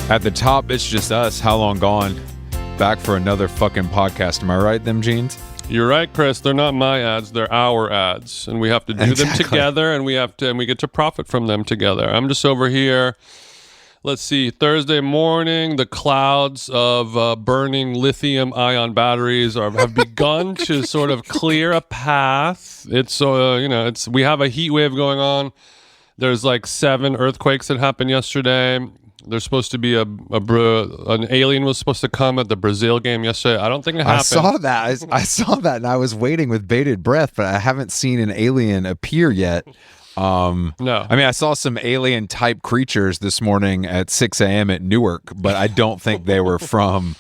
At the top, it's just us. How long gone? Back for another fucking podcast. Am I right, them jeans? You're right, Chris. They're not my ads. They're our ads. And we have to do them together, and we get to profit from them together. I'm just over here. Let's see. Thursday morning, the clouds of burning lithium-ion batteries have begun to sort of clear a path. It's we have a heat wave going on. There's like 7 earthquakes that happened yesterday. There's supposed to be an alien was supposed to come at the Brazil game yesterday. I don't think it happened. I saw that. I saw that, and I was waiting with bated breath, but I haven't seen an alien appear yet. No. I mean, I saw some alien-type creatures this morning at 6 a.m. at Newark, but I don't think they were from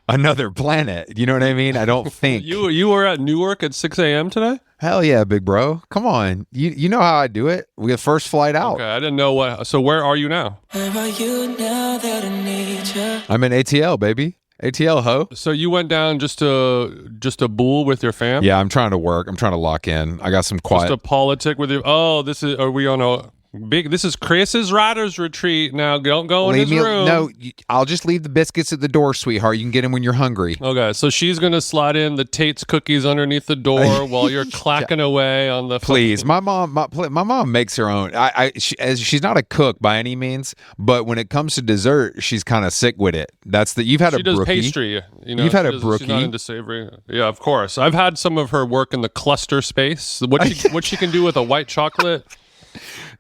another planet. You know what I mean? I don't think. You were at Newark at 6 a.m. today? Hell yeah, big bro. Come on. You know how I do it. We have first flight out. Okay, I didn't know what. So where are you now? Where are you now that I need you? I'm in ATL, baby. ATL, ho. So you went down just to bull with your fam? Yeah, I'm trying to work. I'm trying to lock in. I got some quiet. Just a politic with you. Oh, are we on a big? This is Chris's writer's retreat. Now don't go in his room. No, I'll just leave the biscuits at the door, sweetheart. You can get them when you're hungry. Okay, so she's gonna slide in the Tate's cookies underneath the door while you're clacking away on the. Please, my mom makes her own. She's not a cook by any means, but when it comes to dessert, she's kind of sick with it. You've had she a does brookie. Pastry. You've had a brookie. She's not into savory. Yeah, of course. I've had some of her work in the cluster space. What she can do with a white chocolate.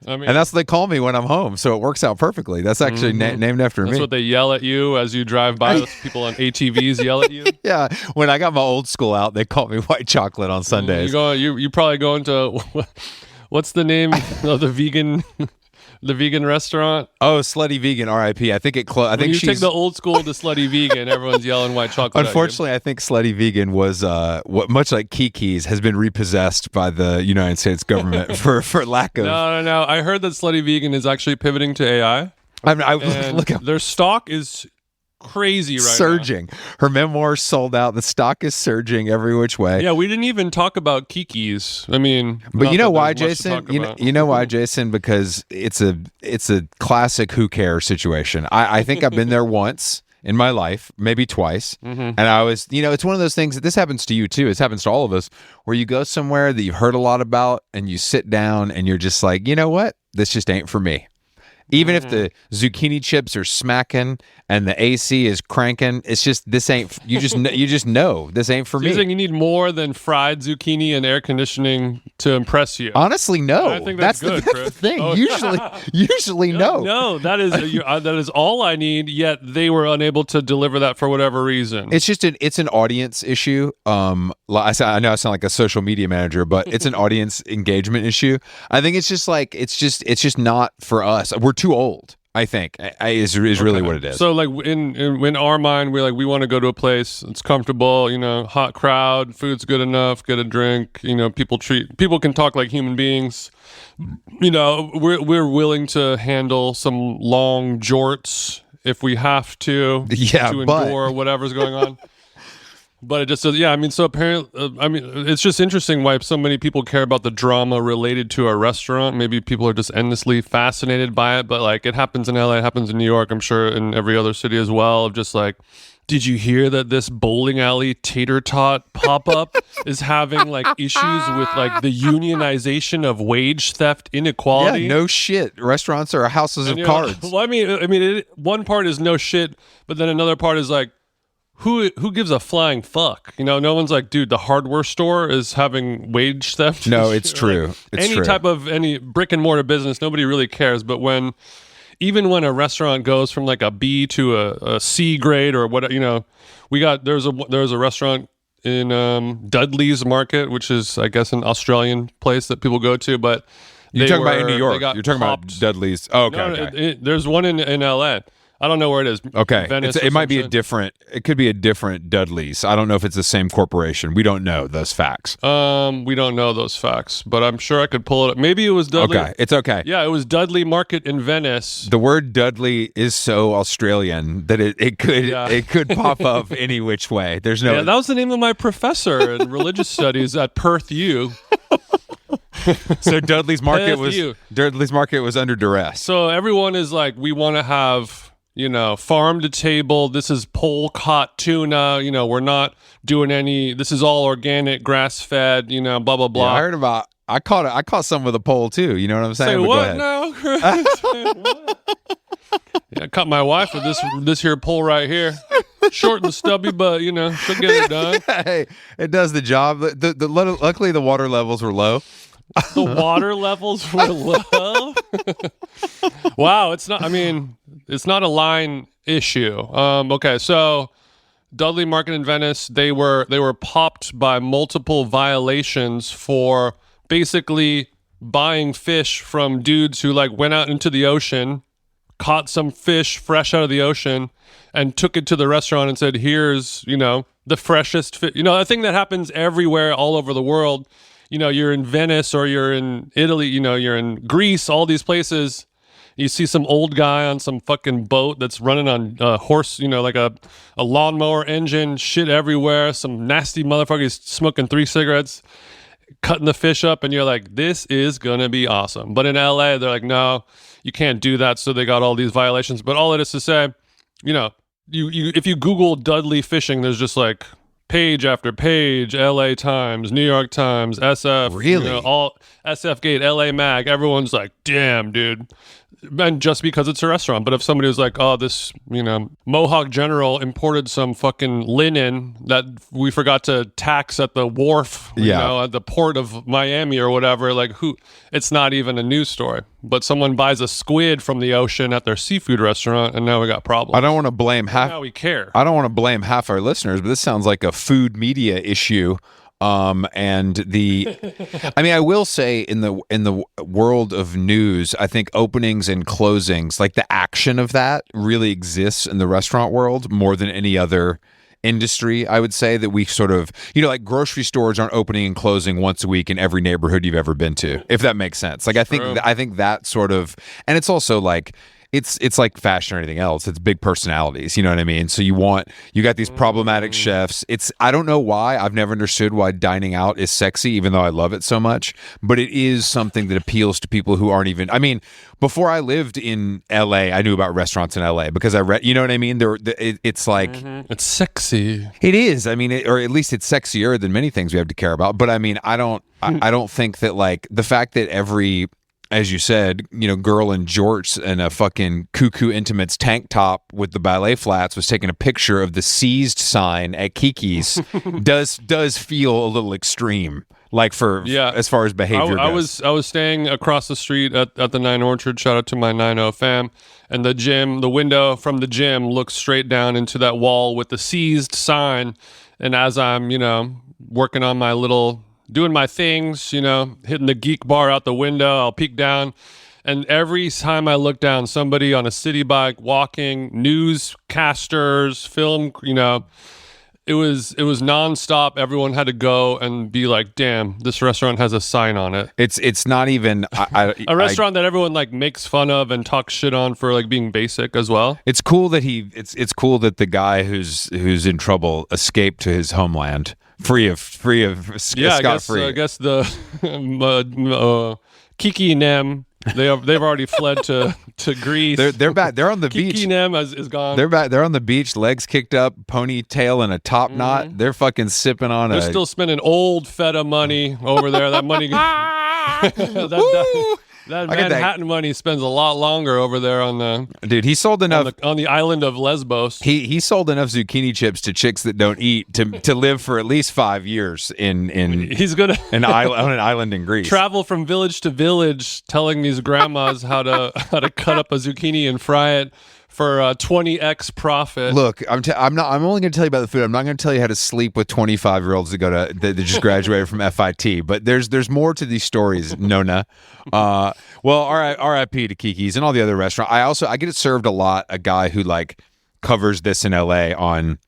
I mean, and that's what they call me when I'm home, so it works out perfectly. That's actually named after me. That's what they yell at you as you drive by. Those people on ATVs yell at you. Yeah, when I got my old school out, they called me white chocolate on Sundays. You probably go into what's the name of the vegan restaurant? Oh, Slutty Vegan, R.I.P. I think it closed. I think you take the old school to Slutty Vegan. Everyone's yelling white chocolate. Unfortunately, I think Slutty Vegan was much like Kiki's has been repossessed by the United States government for lack of. No. I heard that Slutty Vegan is actually pivoting to AI. Look at their stock is crazy surging. Now. Her memoir sold out. The stock is surging every which way. Yeah, we didn't even talk about Kiki's. I mean, but you know why, Jason? You know why, Jason? Because it's a classic who cares situation. I think I've been there once in my life, maybe twice, and I was, it's one of those things that this happens to you too. It happens to all of us, where you go somewhere that you've heard a lot about, and you sit down, and you're just like, you know what? This just ain't for me. Even if the zucchini chips are smacking and the AC is cranking, it's just this ain't. You just know this ain't for me. You think you need more than fried zucchini and air conditioning to impress you? Honestly, no. I think that's good, that's the thing. Oh. Usually, no. No, that is all I need. Yet they were unable to deliver that for whatever reason. It's just it's an audience issue. I know I sound like a social media manager, but it's an audience engagement issue. I think it's just like it's just not for us. We're too old. I think is really what it is. So like in our mind, we want to go to a place that's comfortable, hot crowd, food's good enough, get a drink, people can talk like human beings. We're willing to handle some long jorts if we have to endure whatever's going on. But it just says, so apparently, it's just interesting why so many people care about the drama related to a restaurant. Maybe people are just endlessly fascinated by it, but like it happens in LA, it happens in New York, I'm sure in every other city as well, of just like, did you hear that this bowling alley tater tot pop-up is having like issues with like the unionization of wage theft inequality? Yeah, no shit. Restaurants are houses of cards. Well, one part is no shit, but then another part is like, Who gives a flying fuck? No one's like, dude, the hardware store is having wage theft. No, it's true. Any brick and mortar business, nobody really cares. But even when a restaurant goes from like a B to a C grade or what, there's a restaurant in Dudley's Market, which is I guess an Australian place that people go to. But you're talking about in New York. You're talking about Dudley's. Oh, okay. No, there's one in LA. I don't know where it is. Okay. It might be it could be a different Dudley's. I don't know if it's the same corporation. We don't know those facts. We don't know those facts, but I'm sure I could pull it up. Maybe it was Dudley. Okay. It's okay. Yeah, it was Dudley Market in Venice. The word Dudley is so Australian that it could pop up any which way. There's no. Yeah, that was the name of my professor in religious studies at Perth U. So Dudley's Market was under duress. So everyone is like, we want to have farm to table. This is pole caught tuna. We're not doing any. This is all organic, grass fed. Blah blah blah. Yeah, I heard about. I caught some with a pole too. You know what I'm saying? Say what now? Yeah, I caught my wife with this here pole right here. Short and stubby, but she'll get it done. Hey, it does the job. Luckily, the water levels were low. The water levels were low. Wow, it's not. I mean, it's not a line issue. Okay, so Dudley Market in Venice, they were popped by multiple violations for basically buying fish from dudes who went out into the ocean, caught some fish fresh out of the ocean, and took it to the restaurant and said, "Here's the freshest fish." A thing that happens everywhere, all over the world. You're in Venice or you're in Italy, you're in Greece, all these places. You see some old guy on some fucking boat that's running on a horse, like a lawnmower engine, shit everywhere. Some nasty motherfucker smoking 3 cigarettes, cutting the fish up, and you're like, this is going to be awesome. But in LA, they're like, no, you can't do that. So they got all these violations. But all it is to say, you if you Google Dudley fishing, there's just page after page, LA Times, New York Times, SF, really, all SF Gate, LA Mag. Everyone's like, damn, dude. And just because it's a restaurant. But if somebody was like, oh, this, Mohawk General imported some fucking linen that we forgot to tax at the wharf, at the port of Miami or whatever, it's not even a news story. But someone buys a squid from the ocean at their seafood restaurant, and now we got problems. I don't want to blame half. Now we care. I don't want to blame half our listeners, but this sounds like a food media issue. And I will say in the world of news, I think openings and closings, the action of that really exists in the restaurant world more than any other industry. I would say that we sort of, grocery stores aren't opening and closing once a week in every neighborhood you've ever been to, if that makes sense. I think that sort of, and it's also it's like fashion or anything else. It's big personalities. You know what I mean? So you got these problematic chefs. I don't know why. I've never understood why dining out is sexy, even though I love it so much. But it is something that appeals to people who aren't even, before I lived in LA, I knew about restaurants in LA because I read, you know what I mean? It's like, it's sexy. It is. Or at least it's sexier than many things we have to care about. But I don't think that the fact that every, as you said, girl in jorts and a fucking Cuckoo Intimates tank top with the ballet flats was taking a picture of the seized sign at Kiki's does feel a little extreme. As far as behavior goes. I was staying across the street at the 9 Orchard. Shout out to my 9-0 fam. And the window from the gym looks straight down into that wall with the seized sign. And as I'm, working on my doing my things, hitting the geek bar out the window, I'll peek down. And every time I look down, somebody on a city bike walking, newscasters, film, it was nonstop. Everyone had to go and be like, damn, this restaurant has a sign on it. It's not even a restaurant that everyone makes fun of and talks shit on for being basic as well. It's cool that it's cool that the guy who's in trouble escaped to his homeland. Free of scot-free. I guess the Kiki Nem, they've already fled to Greece. They're back. They're on the beach. Kiki Nem is gone. They're back. They're on the beach, legs kicked up, ponytail and a top knot. They're fucking sipping on. They're still spending old feta money over there. That money. That Manhattan money spends a lot longer over there on the dude. He sold enough on the island of Lesbos. He sold enough zucchini chips to chicks that don't eat to live for at least 5 years in he's gonna on an island in Greece. Travel from village to village, telling these grandmas how to cut up a zucchini and fry it for 20x profit. Look, I'm only going to tell you about the food. I'm not going to tell you how to sleep with 25-year-olds that just graduated from FIT. But there's more to these stories, Nona. Well, R.I.P. to Kiki's and all the other restaurants. I get it served a lot. A guy who covers this in LA on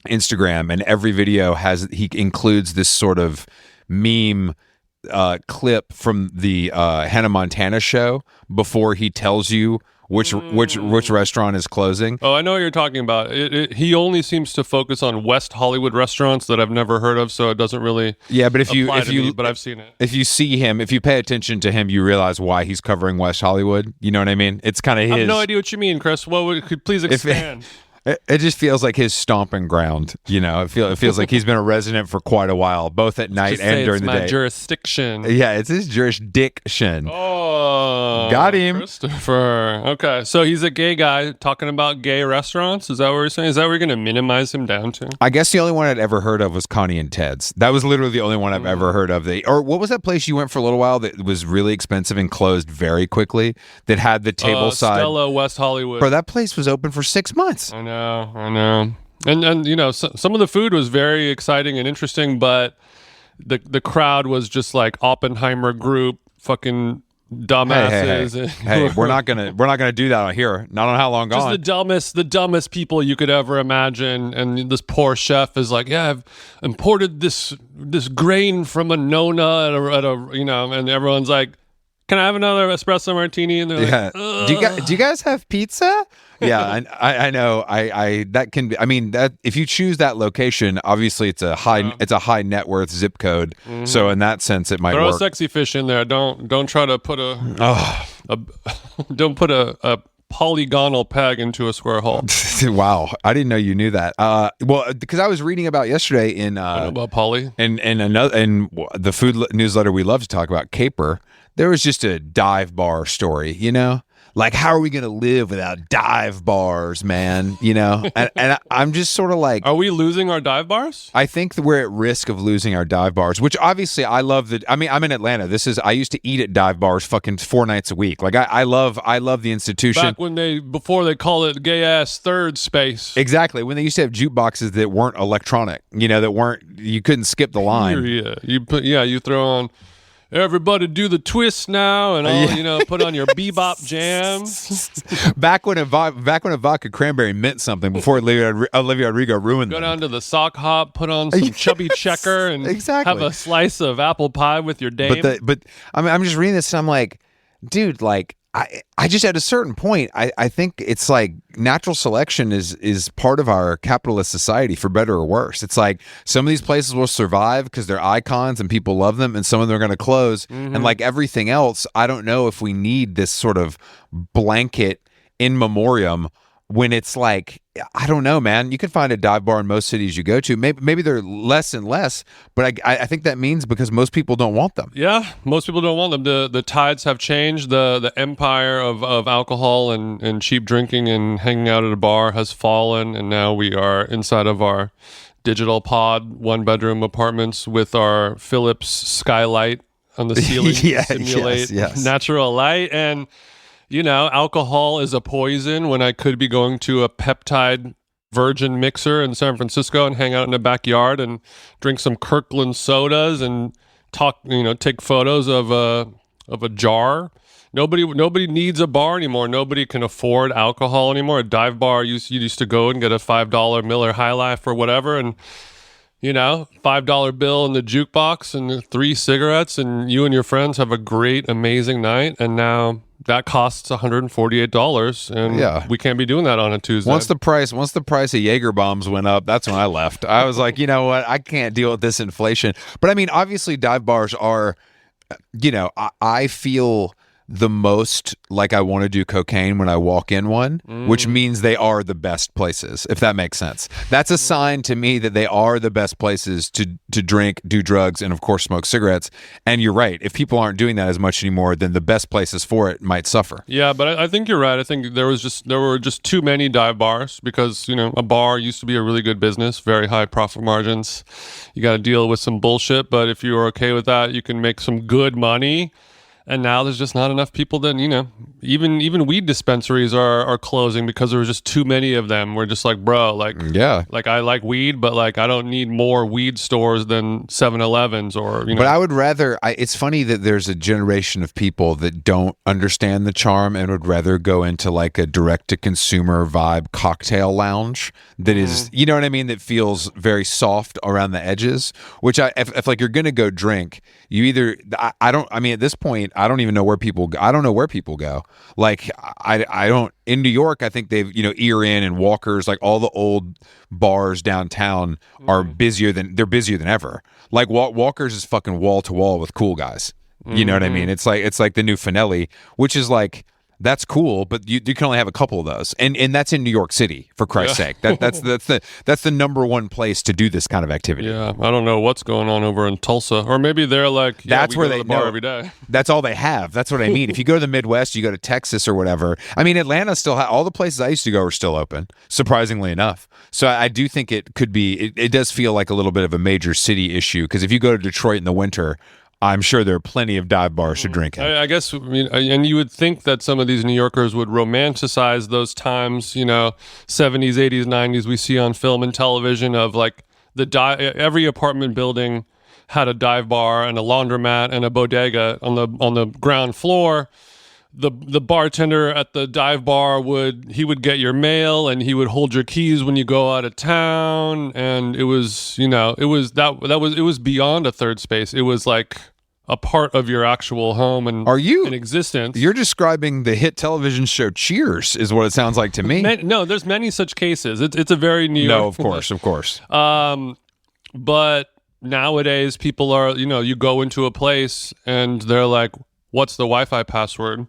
Instagram, and every video he includes this sort of meme clip from the Hannah Montana show before he tells you which restaurant is closing. Oh, I know what you're talking about. He only seems to focus on West Hollywood restaurants that I've never heard of, so it doesn't really. Yeah, but but I've seen it. If you see him, if you pay attention to him, you realize why he's covering West Hollywood. You know what I mean? It's kind of his. I have no idea what you mean, Chris. Could please expand? It just feels like his stomping ground. You know, it feels like he's been a resident for quite a while, both at night and during the day. Jurisdiction. Yeah, it's his jurisdiction. Oh, got him, Christopher. Okay, so he's a gay guy talking about gay restaurants. Is that what we're saying? Is that what we're going to minimize him down to? I guess the only one I'd ever heard of was Connie and Ted's. That was literally the only one I've ever heard of. Or what was that place you went for a little while that was really expensive and closed very quickly? That had the table side. Stella, West Hollywood. Bro, that place was open for 6 months. I know. And you know, some of the food was very exciting and interesting, but the crowd was just like Oppenheimer group, fucking dumbasses. Hey, we're not gonna do that here. Not on How Long Gone. Just the dumbest people you could ever imagine. And this poor chef is like, yeah, I've imported this grain from a Nona at a you know, and everyone's like, can I have another espresso martini? And they're like, do you guys have pizza? Yeah, I know. I that can be. I mean, that if you choose that location, obviously it's a high net worth zip code. Mm-hmm. So in that sense, it might throw work. a sexy fish in there. Don't try to put don't put a polygonal peg into a square hole. Wow, I didn't know you knew that. Well, because I was reading about yesterday in about poly in the food newsletter we love to talk about, Caper. There was just a dive bar story, you know. Like, how are we going to live without dive bars, man? You know, and I'm just sort of like, are we losing our dive bars? I think that we're at risk of losing our dive bars, which obviously I love. I'm in Atlanta. I used to eat at dive bars fucking 4 nights a week. Like I love the institution. Back before they call it gay ass third space. Exactly. When they used to have jukeboxes that weren't electronic, you know, you couldn't skip the line. You throw on. Everybody do the twist now, and all put on your bebop jams. Back when a vodka cranberry meant something before Olivia Rodrigo ruined them. Go down to the sock hop, put on some chubby checker, and have a slice of apple pie with your dame. But I'm just reading this, and I'm like, dude, like. I just at a certain point, I think it's like natural selection is part of our capitalist society, for better or worse. It's like some of these places will survive because they're icons and people love them, and some of them are going to close. Mm-hmm. And like everything else, I don't know if we need this sort of blanket in memoriam when it's like, I don't know, man. You can find a dive bar in most cities you go to. Maybe they're less and less, but I think that means because most people don't want them. Yeah, most people don't want them. The tides have changed. The empire of alcohol and cheap drinking and hanging out at a bar has fallen, and now we are inside of our digital pod 1-bedroom apartments with our Philips skylight on the ceiling to simulate natural light. And you know, alcohol is a poison when I could be going to a peptide virgin mixer in San Francisco and hang out in the backyard and drink some Kirkland sodas and take photos of a jar. Nobody needs a bar anymore. Nobody can afford alcohol anymore. A dive bar, you used to go and get a $5 Miller High Life or whatever, and you know, $5 bill in the jukebox and 3 cigarettes, and you and your friends have a great, amazing night. And now that costs $148, and we can't be doing that on a Tuesday. Once the price of Jaeger bombs went up, that's when I left. I was like, you know what, I can't deal with this inflation. But I mean, obviously, dive bars are, you know, I feel the most like I want to do cocaine when I walk in one, which means they are the best places, if that makes sense. That's a sign to me that they are the best places to drink, do drugs, and of course smoke cigarettes. And you're right. If people aren't doing that as much anymore, then the best places for it might suffer. Yeah, but I think you're right. I think there were just too many dive bars because, you know, a bar used to be a really good business, very high profit margins. You got to deal with some bullshit, but if you're okay with that, you can make some good money. And now there's just not enough people that, you know, even weed dispensaries are closing because there was just too many of them. We're just like, bro, like I like weed, but like I don't need more weed stores than 7-Elevens or, you know. But I would rather, it's funny that there's a generation of people that don't understand the charm and would rather go into like a direct-to-consumer vibe cocktail lounge that is, you know what I mean, that feels very soft around the edges, which if like you're going to go drink, You either I don't. I mean, at this point, I don't even know where people. I don't know where people go. Like I don't in New York. I think they've Ear In and Walker's, like all the old bars downtown are busier than ever. Like Walker's is fucking wall to wall with cool guys. You know what I mean? It's like the new Finelli, which is like. That's cool, but you can only have a couple of those, and that's in New York City, for Christ's sake. That's the number one place to do this kind of activity. Yeah, I don't know what's going on over in Tulsa, or maybe they're like, that's where they go to the bar know every day. That's all they have. That's what I mean. If you go to the Midwest, you go to Texas or whatever. I mean, Atlanta still all the places I used to go are still open, surprisingly enough. So I do think it could be. It does feel like a little bit of a major city issue because if you go to Detroit in the winter. I'm sure there are plenty of dive bars to drink in. I guess, and you would think that some of these New Yorkers would romanticize those times, 70s, 80s, 90s we see on film and television of like every apartment building had a dive bar and a laundromat and a bodega on the ground floor. The bartender at the dive bar would get your mail and he would hold your keys when you go out of town, and it was it was beyond a third space. It was like a part of your actual home and in existence. You're describing the hit television show Cheers, is what it sounds like to me. No, there's many such cases. It's a very New York. No, of course. But nowadays people are you go into a place and they're like, "What's the Wi-Fi password?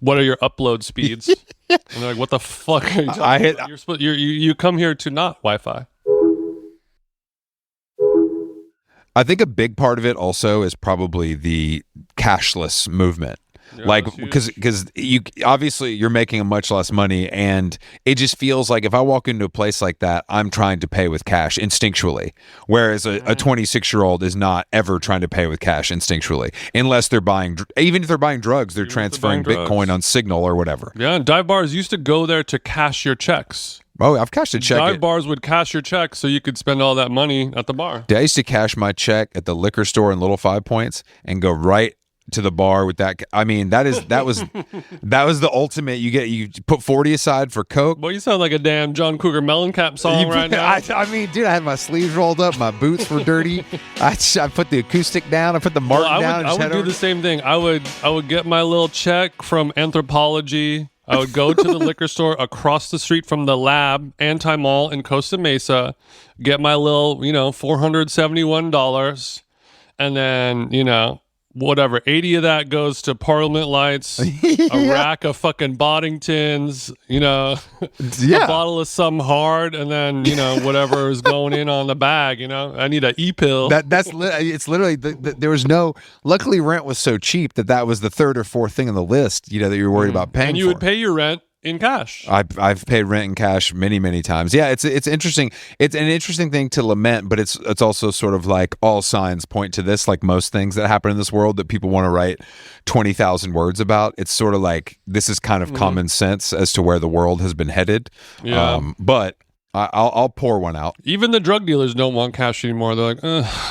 What are your upload speeds?" And they're like, "What the fuck are you talking about? You come here to not Wi-Fi." I think a big part of it also is probably the cashless movement. Yeah, like because you obviously you're making much less money, and it just feels like if I walk into a place like that, I'm trying to pay with cash instinctually, whereas a 26-year-old is not ever trying to pay with cash instinctually unless they're buying, even if they're buying drugs, they're transferring Bitcoin on Signal or whatever. Yeah, and dive bars used to go there to cash your checks. Oh, I've cashed a check. Dive bars would cash your check so you could spend all that money at the bar. I used to cash my check at the liquor store in Little 5 Points and go right to the bar with that. I mean, that was the ultimate. You put 40 aside for Coke. Boy, you sound like a damn John Cougar Mellencamp song right now. I mean, dude, I had my sleeves rolled up, my boots were dirty. I put the acoustic down, I put the Martin down. I would do the same thing. I would get my little check from Anthropology. I would go to the liquor store across the street from the Lab, Anti-Mall in Costa Mesa, get my little, $471, and then, whatever, 80 of that goes to Parliament Lights, a rack of fucking Boddingtons, a bottle of some hard, and then, whatever is going in on the bag, I need an E-pill. It's literally, there was no, luckily rent was so cheap that was the third or fourth thing on the list, that you were worried about paying for. And you would pay your rent in cash. I've paid rent in cash many, many times. Yeah, it's interesting. It's an interesting thing to lament, but it's also sort of like all signs point to this, like most things that happen in this world that people want to write 20,000 words about. It's sort of like this is kind of common sense as to where the world has been headed. Yeah. But I'll pour one out. Even the drug dealers don't want cash anymore. They're like,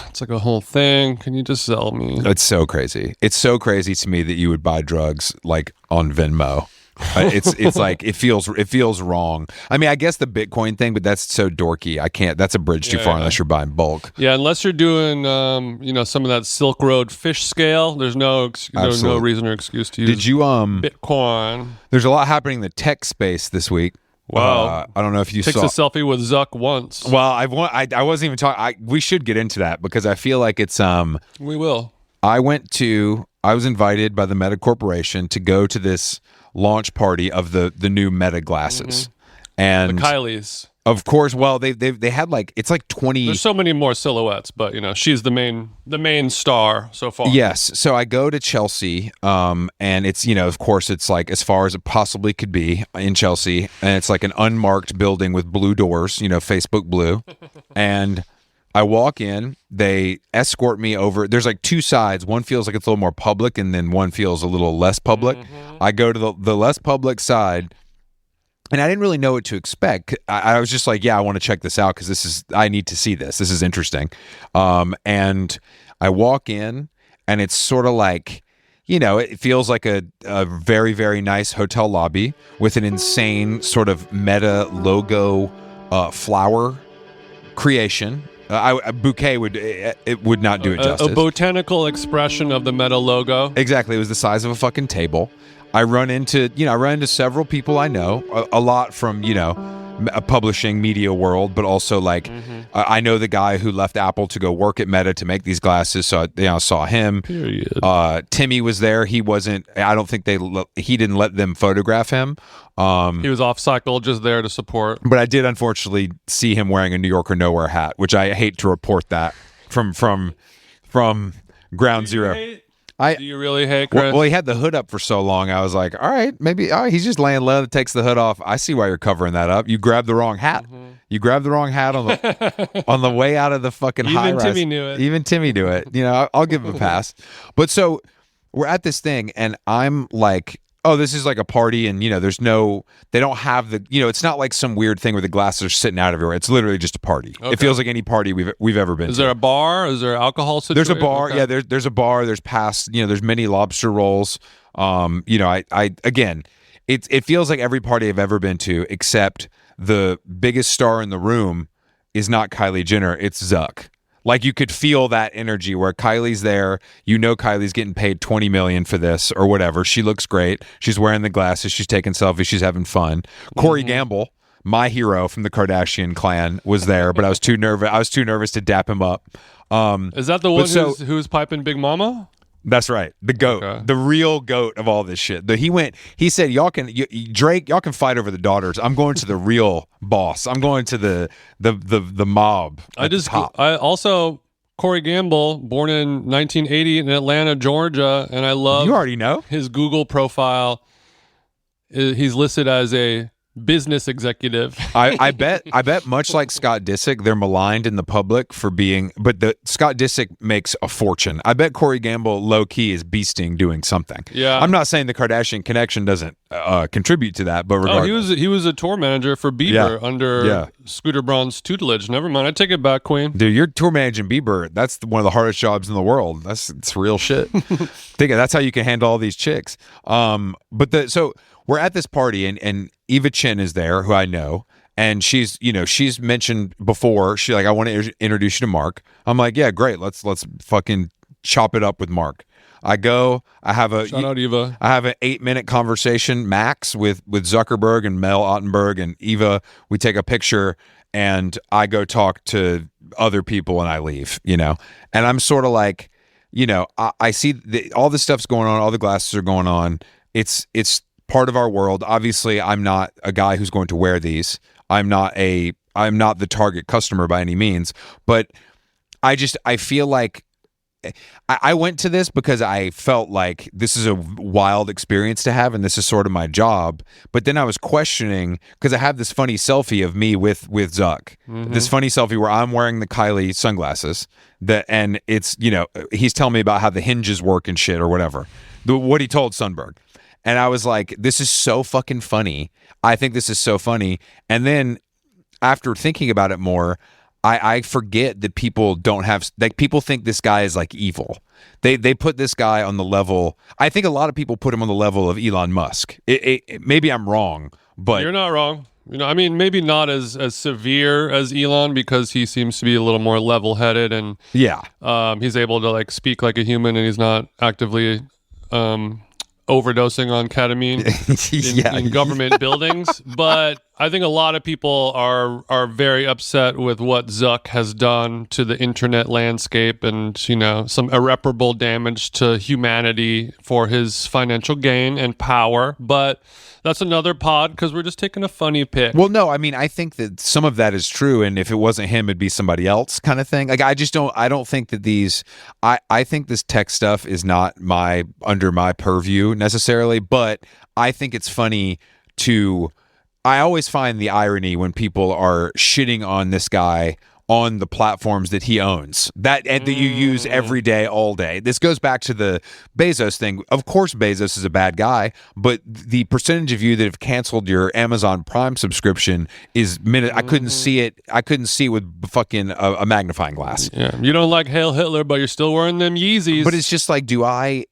it's like a whole thing. Can you just sell me? It's so crazy. It's so crazy to me that you would buy drugs like on Venmo. It's like it feels wrong. I mean, I guess the Bitcoin thing, but that's so dorky. I can't. That's a bridge too far unless you're buying bulk. Yeah, unless you're doing some of that Silk Road fish scale. There's no reason or excuse to use. Did you Bitcoin? There's a lot happening in the tech space this week. Wow. I don't know if you takes saw a selfie with Zuck once. Well, I wasn't even talking. We should get into that because I feel like it's We will. I was invited by the Meta Corporation to go to this launch party of the new Meta glasses, and the Kylies. Of course, well they had like it's like 20. There's so many more silhouettes, but she's the main star so far. Yes, so I go to Chelsea, and it's of course it's like as far as it possibly could be in Chelsea, and it's like an unmarked building with blue doors, Facebook blue, and I walk in, they escort me over. There's like two sides. One feels like it's a little more public, and then one feels a little less public. I go to the less public side, and I didn't really know what to expect. I was just like, yeah, I want to check this out because I need to see this. This is interesting. And I walk in, and it's sort of like, it feels like a very, very nice hotel lobby with an insane sort of Meta logo flower creation A bouquet it would not do it justice. A botanical expression of the Meta logo. Exactly. It was the size of a fucking table. I run into several people I know, a lot from, a publishing media world, but also like I know the guy who left Apple to go work at Meta to make these glasses, so I saw him. Period. Timmy was there. He wasn't. I don't think he didn't let them photograph him. He was off cycle, just there to support. But I did unfortunately see him wearing a New York or Nowhere hat, which I hate to report that from ground zero. Do you really hate Chris? Well, he had the hood up for so long. I was like, all right, maybe he's just laying low. Takes the hood off. I see why you're covering that up. You grabbed the wrong hat. You grabbed the wrong hat on the way out of the fucking high rise. Even Timmy knew it. Even Timmy knew it. I'll give him a pass. But so we're at this thing, and I'm like, oh, this is like a party, and they don't have the, it's not like some weird thing where the glasses are sitting out everywhere. It's literally just a party. Okay. It feels like any party we've ever been to. Is there a bar? Is there alcohol situation? There's a bar. Okay. Yeah, there's a bar. There's there's many lobster rolls. Again, it feels like every party I've ever been to, except the biggest star in the room is not Kylie Jenner. It's Zuck. Like you could feel that energy where Kylie's there. Kylie's getting paid $20 million for this or whatever. She looks great. She's wearing the glasses. She's taking selfies. She's having fun. Corey Gamble, my hero from the Kardashian clan, was there, but I was too nervous to dap him up. Is that the one who's piping Big Mama? That's right. The GOAT, the real GOAT of all this shit. He said, Drake, y'all can fight over the daughters. I'm going to the real boss. I'm going to the mob. I also, Corey Gamble, born in 1980 in Atlanta, Georgia, and I love. You already know his Google profile. He's listed as a business executive. I bet much like Scott Disick, they're maligned in the public for being, but Scott Disick makes a fortune. I bet Corey Gamble low key is beasting doing something. Yeah, I'm not saying the Kardashian connection doesn't contribute to that, but regardless. He was a tour manager for Bieber under Scooter Braun's tutelage. Never mind, I take it back, Queen. Dude, you're tour managing Bieber. That's one of the hardest jobs in the world. It's real shit. That's how you can handle all these chicks. So we're at this party and Eva Chen is there, who I know, and she's mentioned before. She's like, I want to introduce you to Mark. I'm like, yeah, great. Let's fucking chop it up with Mark. I go. Shout out Eva. I have an 8-minute conversation max with Zuckerberg and Mel Ottenberg and Eva. We take a picture and I go talk to other people and I leave. And I'm sort of like, I see all this stuff's going on. All the glasses are going on. It's part of our world. Obviously, I'm not a guy who's going to wear these. I'm not the target customer by any means, but I feel like I went to this because I felt like this is a wild experience to have, and this is sort of my job. But then I was questioning because I have this funny selfie of me with Zuck, this funny selfie where I'm wearing the Kylie sunglasses and it's he's telling me about how the hinges work and shit or whatever, what he told Sundberg. And I was like, this is so fucking funny. I think this is so funny. And then after thinking about it more, I forget that people don't have, like, people think this guy is like evil. They put this guy on the level, I think a lot of people put him on the level of Elon Musk. Maybe I'm wrong, but. You're not wrong. Maybe not as severe as Elon because he seems to be a little more level-headed and he's able to like speak like a human and he's not actively overdosing on ketamine in government buildings. But I think a lot of people are very upset with what Zuck has done to the internet landscape and, some irreparable damage to humanity for his financial gain and power. But that's another pod because we're just taking a funny pick. Well, no, I think that some of that is true, and if it wasn't him, it'd be somebody else kind of thing. Like, I don't think that I think this tech stuff is not under my purview necessarily, but I think it's funny I always find the irony when people are shitting on this guy on the platforms that he owns that you use every day, all day. This goes back to the Bezos thing. Of course, Bezos is a bad guy, but the percentage of you that have canceled your Amazon Prime subscription is I couldn't see it. I couldn't see it with fucking a magnifying glass. Yeah, you don't like Hail Hitler, but you're still wearing them Yeezys. But it's just like, I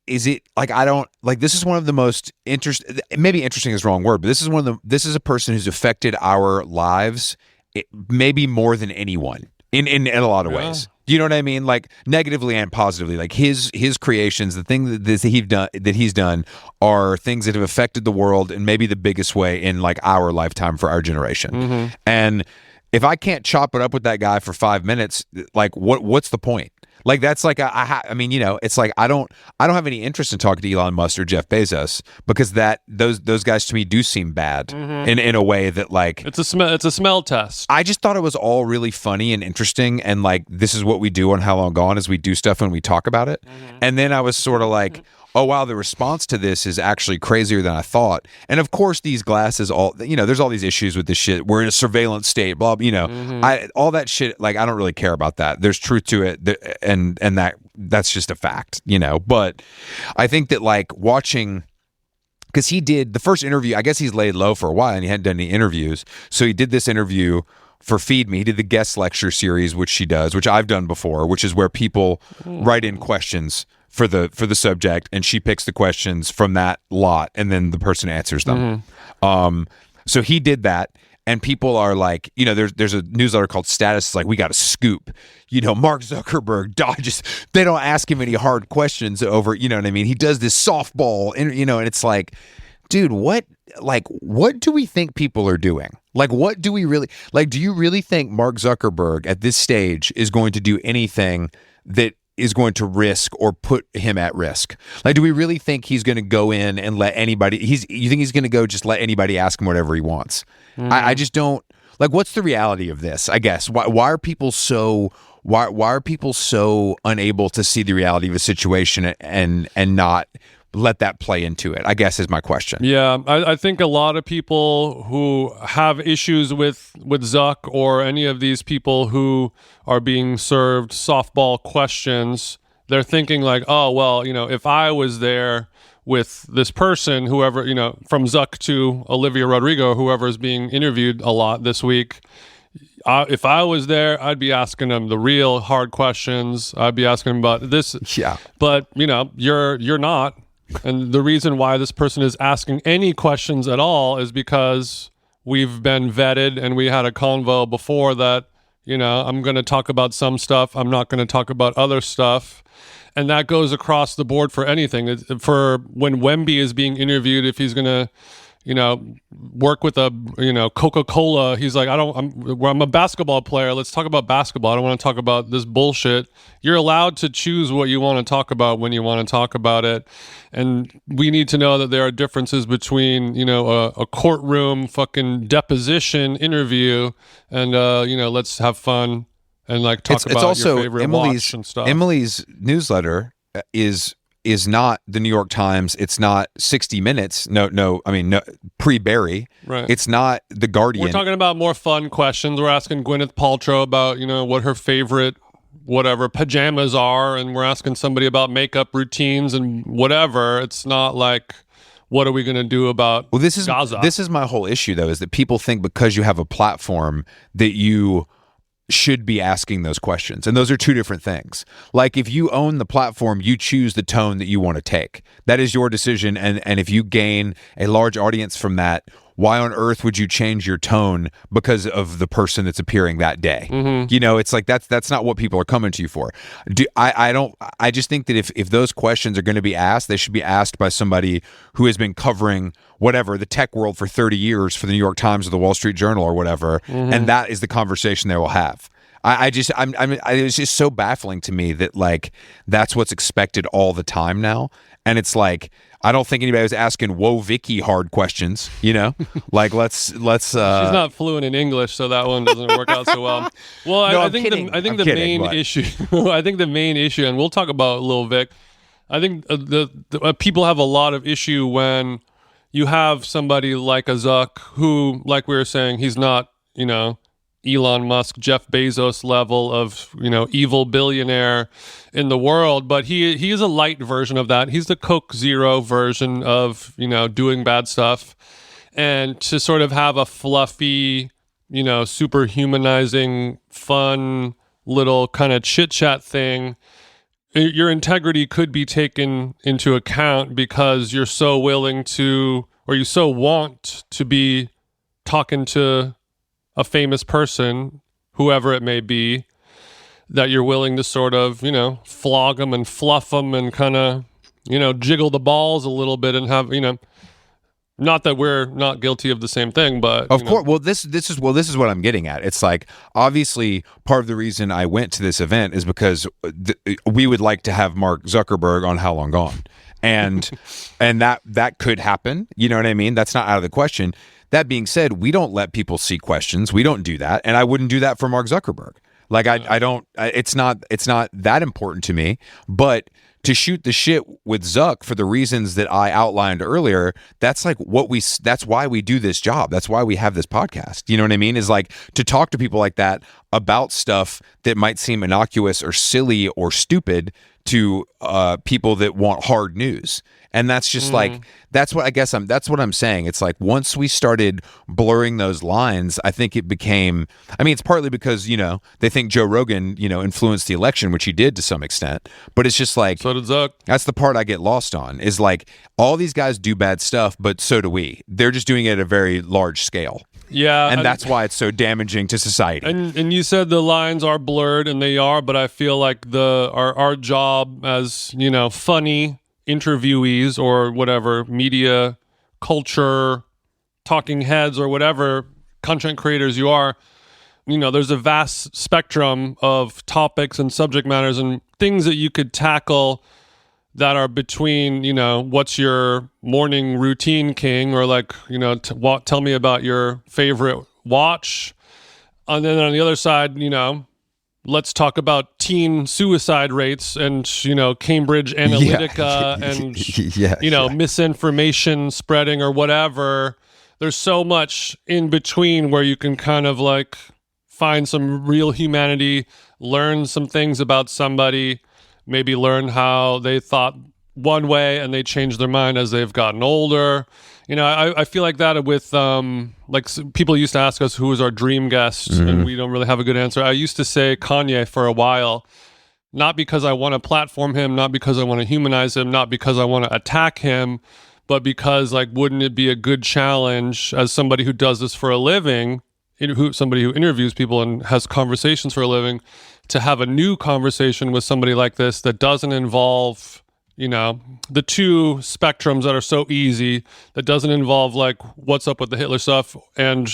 don't like. This is one of the most interesting. Maybe interesting is the wrong word, but this is a person who's affected our lives maybe more than anyone. in a lot of ways. Do you know what I mean? Like negatively and positively. Like his creations, the thing that he's done are things that have affected the world in maybe the biggest way in like our lifetime for our generation. And if I can't chop it up with that guy for 5 minutes, like what's the point? Like that's like I mean, you know, it's like I don't have any interest in talking to Elon Musk or Jeff Bezos because those guys to me do seem bad in a way that like it's a smell test. I just thought it was all really funny and interesting, and like this is what we do on How Long Gone is we do stuff and we talk about it. And then I was sort of like, oh wow, the response to this is actually crazier than I thought. And of course, these glasses, all you know, there's all these issues with this shit. We're in a surveillance state, blah, you know, all that shit. Like, I don't really care about that. There's truth to it, and that's just a fact, you know. But I think that like watching, because he did the first interview. I guess he's laid low for a while and he hadn't done any interviews, so he did this interview for Feed Me. He did the guest lecture series, which she does, which I've done before, which is where people write in questions for the subject, and she picks the questions from that lot, and then the person answers them. So he did that, and people are like, you know, there's a newsletter called Status. It's like, we got a scoop. You know, Mark Zuckerberg dodges. They don't ask him any hard questions over. You know what I mean? He does this softball, and you know, and it's like, dude, what do we think people are doing? Like, what do we really like? Do you really think Mark Zuckerberg at this stage is going to do anything that is going to risk or put him at risk? Like, do we really think he's going to go in and let anybody? You think he's going to go just let anybody ask him whatever he wants? I just don't like. What's the reality of this? I guess why are people so unable to see the reality of a situation and not let that play into it, I guess, is my question. Yeah, I think a lot of people who have issues with Zuck or any of these people who are being served softball questions, they're thinking like, oh, well, you know, if I was there with this person, whoever, you know, from Zuck to Olivia Rodrigo, whoever is being interviewed a lot this week, if I was there, I'd be asking them the real hard questions. I'd be asking them about this. Yeah. But, you know, you're not. And the reason why this person is asking any questions at all is because we've been vetted and we had a convo before that, you know, I'm going to talk about some stuff. I'm not going to talk about other stuff. And that goes across the board for anything. For when Wemby is being interviewed, if he's going to, you know, work with a, you know, Coca-Cola, he's like, I'm a basketball player. Let's talk about basketball. I don't want to talk about this bullshit. You're allowed to choose what you want to talk about when you want to talk about it. And we need to know that there are differences between, you know, a courtroom fucking deposition interview and, you know, let's have fun and like talk about also your favorite watch and stuff. Emily's newsletter is not the New York Times. It's not 60 Minutes. No. I mean, no, pre-Barry. Right. It's not The Guardian. We're talking about more fun questions. We're asking Gwyneth Paltrow about, you know, what her favorite whatever pajamas are, and we're asking somebody about makeup routines and whatever. It's not like, what are we going to do about Gaza? This is my whole issue, though, is that people think because you have a platform that you should be asking those questions. And those are two different things. Like, if you own the platform, you choose the tone that you want to take. That is your decision. And if you gain a large audience from that, why on earth would you change your tone because of the person that's appearing that day? Mm-hmm. You know, it's like that's not what people are coming to you for. I just think that if those questions are going to be asked, they should be asked by somebody who has been covering whatever, the tech world for 30 years for the New York Times or the Wall Street Journal or whatever, mm-hmm. and that is the conversation they will have. It's just so baffling to me that like that's what's expected all the time now, and it's like I don't think anybody was asking "Whoa, Vicky" hard questions. You know, like let's. She's not fluent in English, so that one doesn't work out so well. Well, no, I think the main issue. I think the main issue, and we'll talk about Lil Vic. I think the people have a lot of issue when you have somebody like a Zuck who, like we were saying, he's not, you know, Elon Musk, Jeff Bezos level of, you know, evil billionaire in the world, but he is a light version of that. He's the Coke Zero version of, you know, doing bad stuff. And to sort of have a fluffy, you know, super humanizing, fun little kind of chit chat thing, your integrity could be taken into account because you're so willing to, or you so want to be talking to a famous person, whoever it may be, that you're willing to sort of, flog them and fluff them and kind of, jiggle the balls a little bit and have, not that we're not guilty of the same thing, but of course. Well, this is what I'm getting at. It's like, obviously part of the reason I went to this event is because we would like to have Mark Zuckerberg on How Long Gone, and that could happen. You know what I mean? That's not out of the question. That being said, we don't let people see questions. We don't do that, and I wouldn't do that for Mark Zuckerberg. Like I don't. It's not that important to me, but to shoot the shit with Zuck for the reasons that I outlined earlier, that's like that's why we do this job. That's why we have this podcast. You know what I mean? Is like to talk to people like that about stuff that might seem innocuous or silly or stupid to people that want hard news. And that's just like, that's what I'm saying. It's like, once we started blurring those lines, I think it became, it's partly because, they think Joe Rogan, influenced the election, which he did to some extent, but it's just like, so did Zuck. That's the part I get lost on, is like, all these guys do bad stuff, but so do we. They're just doing it at a very large scale. Yeah. And that's why it's so damaging to society. And you said the lines are blurred, and they are, but I feel like our job as, funny interviewees or whatever, media, culture, talking heads or whatever content creators you are, there's a vast spectrum of topics and subject matters and things that you could tackle that are between, what's your morning routine, King, or like, tell me about your favorite watch. And then on the other side, let's talk about teen suicide rates and, Cambridge Analytica and, misinformation spreading or whatever. There's so much in between where you can kind of like find some real humanity, learn some things about somebody, maybe learn how they thought one way and they changed their mind as they've gotten older. I feel like that with people used to ask us who was our dream guest, and we don't really have a good answer. I used to say Kanye for a while, not because I want to platform him, not because I want to humanize him, not because I want to attack him, but because wouldn't it be a good challenge as somebody who does this for a living, somebody who interviews people and has conversations for a living, to have a new conversation with somebody like this that doesn't involve the two spectrums that are so easy, that doesn't involve like what's up with the Hitler stuff and,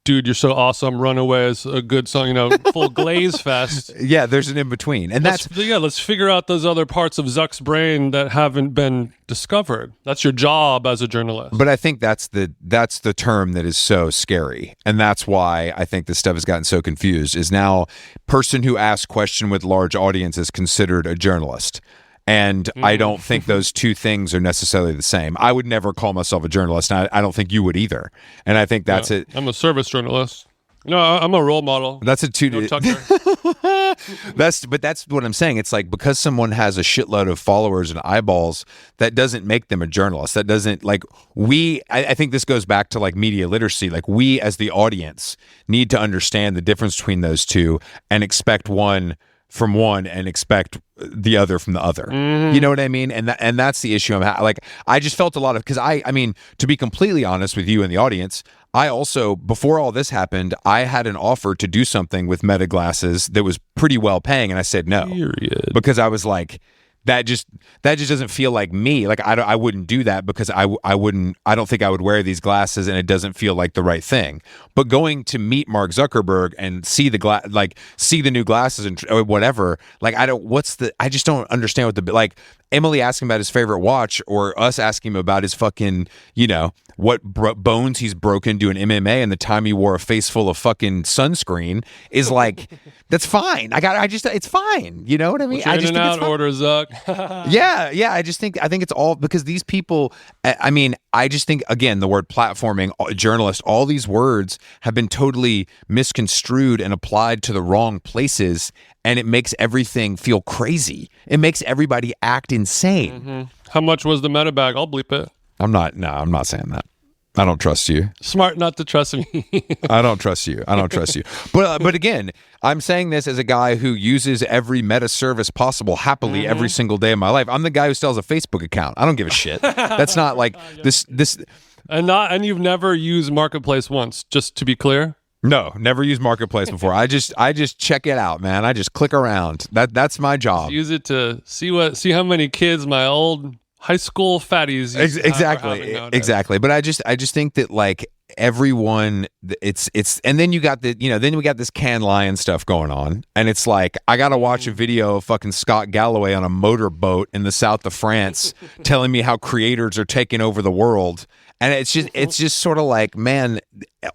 dude, you're so awesome, Runaway is a good song, full glaze fest. Yeah, there's an in-between. And let's figure out those other parts of Zuck's brain that haven't been discovered. That's your job as a journalist. But I think that's the term that is so scary. And that's why I think this stuff has gotten so confused, is now person who asks question with large audience is considered a journalist. And I don't think those two things are necessarily the same. I would never call myself a journalist, and I don't think you would either. And I think that's it. I'm a service journalist. No, I'm a role model. That's a two. That's what I'm saying. It's like, because someone has a shitload of followers and eyeballs, that doesn't make them a journalist. That doesn't I think this goes back to like media literacy. Like, we as the audience need to understand the difference between those two and expect one from one and expect the other from the other. You know what I mean? And that's the issue. I just felt a lot of, because I mean, to be completely honest with you and the audience, I also, before all this happened, I had an offer to do something with Meta glasses that was pretty well paying, and I said no. Period. Because I was like, that just doesn't feel like me. Like, I wouldn't do that, because I don't think I would wear these glasses, and it doesn't feel like the right thing. But going to meet Mark Zuckerberg and see see the new glasses and or whatever, I just don't understand what Emily asking about his favorite watch, or us asking him about his fucking, what bones he's broken doing MMA and the time he wore a face full of fucking sunscreen is like, that's fine. It's fine. You know what I mean? I just think it's fine. Order, Zuck. Yeah. I think it's all because these people, I just think, again, the word platforming, journalist, all these words have been totally misconstrued and applied to the wrong places. And it makes everything feel crazy. It makes everybody act insane. Mm-hmm. How much was the Meta bag? I'll bleep it. I'm not saying that. I don't trust you. Smart not to trust me. I don't trust you. But again, I'm saying this as a guy who uses every Meta service possible happily every single day of my life. I'm the guy who still has a Facebook account. I don't give a shit. That's not like this. And you've never used Marketplace once, just to be clear? No, never used Marketplace before. I just check it out, man. I just click around. That's my job. Just use it to see how many kids my old high school fatties exactly. But I just think that like everyone, it's and then you got then we got this Cannes Lion stuff going on, and it's like I gotta watch a video of fucking Scott Galloway on a motorboat in the south of France telling me how creators are taking over the world. And it's just sort of like, man,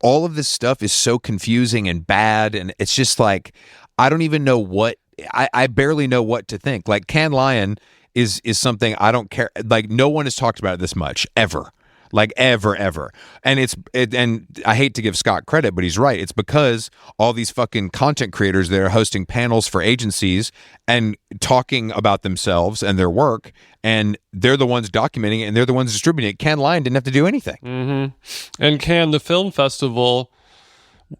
all of this stuff is so confusing and bad, and it's just like I don't even know what I barely know what to think. Like Cannes Lion is something I don't care. Like no one has talked about it this much ever. Like ever. And and I hate to give Scott credit, but he's right. It's because all these fucking content creators that are hosting panels for agencies and talking about themselves and their work, and they're the ones documenting it and they're the ones distributing it. Cannes Lion didn't have to do anything. Mm-hmm. And Cannes, the film festival,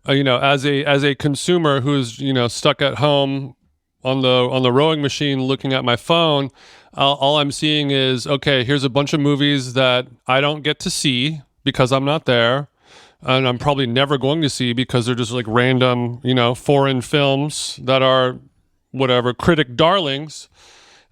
as a consumer who's stuck at home on the rowing machine looking at my phone, all I'm seeing is, okay, here's a bunch of movies that I don't get to see because I'm not there, and I'm probably never going to see because they're just like random, foreign films that are whatever critic darlings.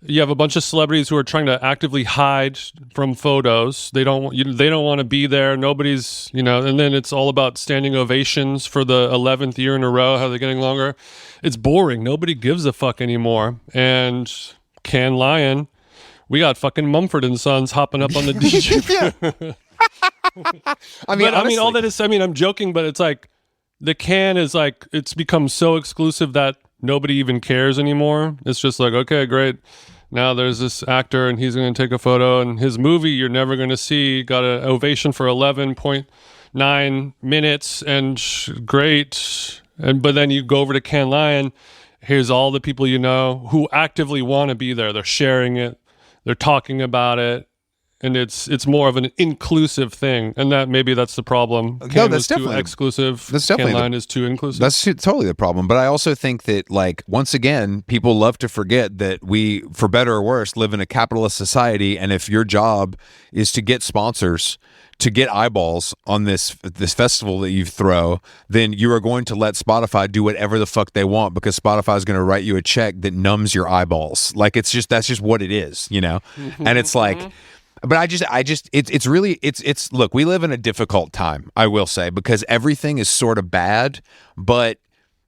You have a bunch of celebrities who are trying to actively hide from photos. They don't want to be there. Nobody's, and then it's all about standing ovations for the 11th year in a row. How they're getting longer. It's boring. Nobody gives a fuck anymore. And Cannes Lion, we got fucking Mumford and Sons hopping up on the DJ. All that is, I'm joking, but it's like the Cannes is like, it's become so exclusive that nobody even cares anymore. It's just like, okay, great. Now there's this actor and he's going to take a photo, and his movie you're never going to see got an ovation for 11.9 minutes and great. But then you go over to Cannes Lion, here's all the people who actively want to be there. They're sharing it. They're talking about it. And it's more of an inclusive thing, and that's the problem. Cannes was too exclusive. That's definitely Cannes Lion is too inclusive. That's totally the problem. But I also think that, like, once again, people love to forget that we, for better or worse, live in a capitalist society, and if your job is to get sponsors, to get eyeballs on this festival that you throw, then you are going to let Spotify do whatever the fuck they want because Spotify is going to write you a check that numbs your eyeballs. Like that's just what it is, And it's like. But it's look, we live in a difficult time, I will say, because everything is sort of bad, but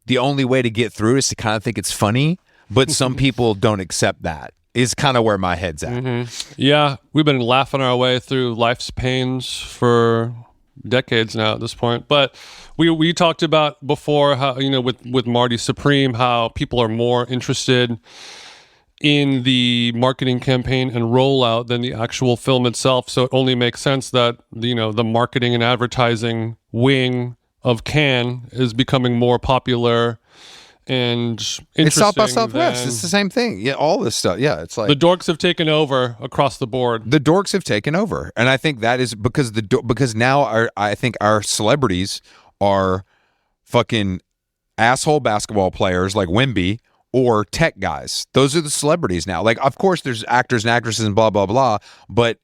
the only way to get through is to kind of think it's funny, but some people don't accept that. Is kind of where my head's at. Mm-hmm. Yeah, we've been laughing our way through life's pains for decades now at this point. But we talked about before how, with Marty Supreme, how people are more interested in the marketing campaign and rollout than the actual film itself. So it only makes sense that, the marketing and advertising wing of Cannes is becoming more popular and interesting. It's South by Southwest. It's the same thing. Yeah, all this stuff. Yeah, it's like the dorks have taken over across the board. The dorks have taken over, and I think that is because now I think our celebrities are fucking asshole basketball players like Wemby or tech guys. Those are the celebrities now. Like, of course, there's actors and actresses and blah blah blah, but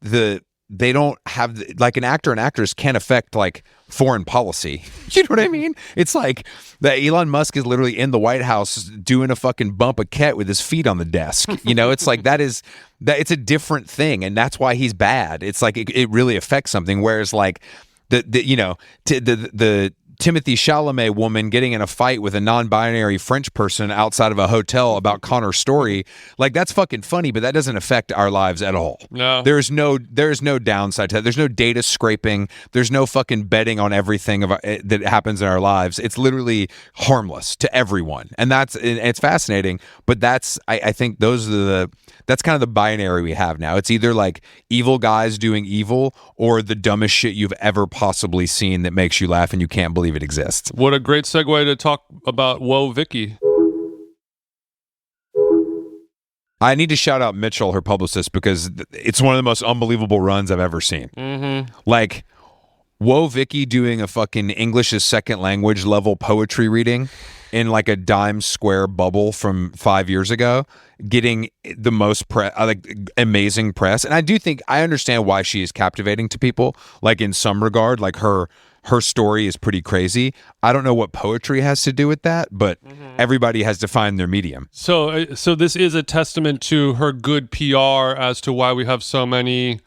they don't have like an actor and actress can't affect like foreign policy. You know what I mean? It's like that Elon Musk is literally in the White House doing a fucking bump a cat with his feet on the desk. It's like it's a different thing, and that's why he's bad. It's like it really affects something. Whereas like the Timothy Chalamet woman getting in a fight with a non-binary French person outside of a hotel about Connor's story, like that's fucking funny, but that doesn't affect our lives at all. No. There's no downside to that. There's no data scraping. There's no fucking betting on everything that happens in our lives. It's literally harmless to everyone. And it's fascinating, but I think that's kind of the binary we have now. It's either like evil guys doing evil or the dumbest shit you've ever possibly seen that makes you laugh and you can't believe it exists. What a great segue to talk about Whoa, Vicky. I need to shout out Mitchell, her publicist, because it's one of the most unbelievable runs I've ever seen. Mm-hmm. Like, Whoa, Vicky doing a fucking English as second language level poetry reading in like a dime square bubble from 5 years ago, getting the most amazing press. And I understand why she is captivating to people, like in some regard, like her her story is pretty crazy. I don't know what poetry has to do with that, but everybody has to find their medium. So this is a testament to her good PR as to why we have so many,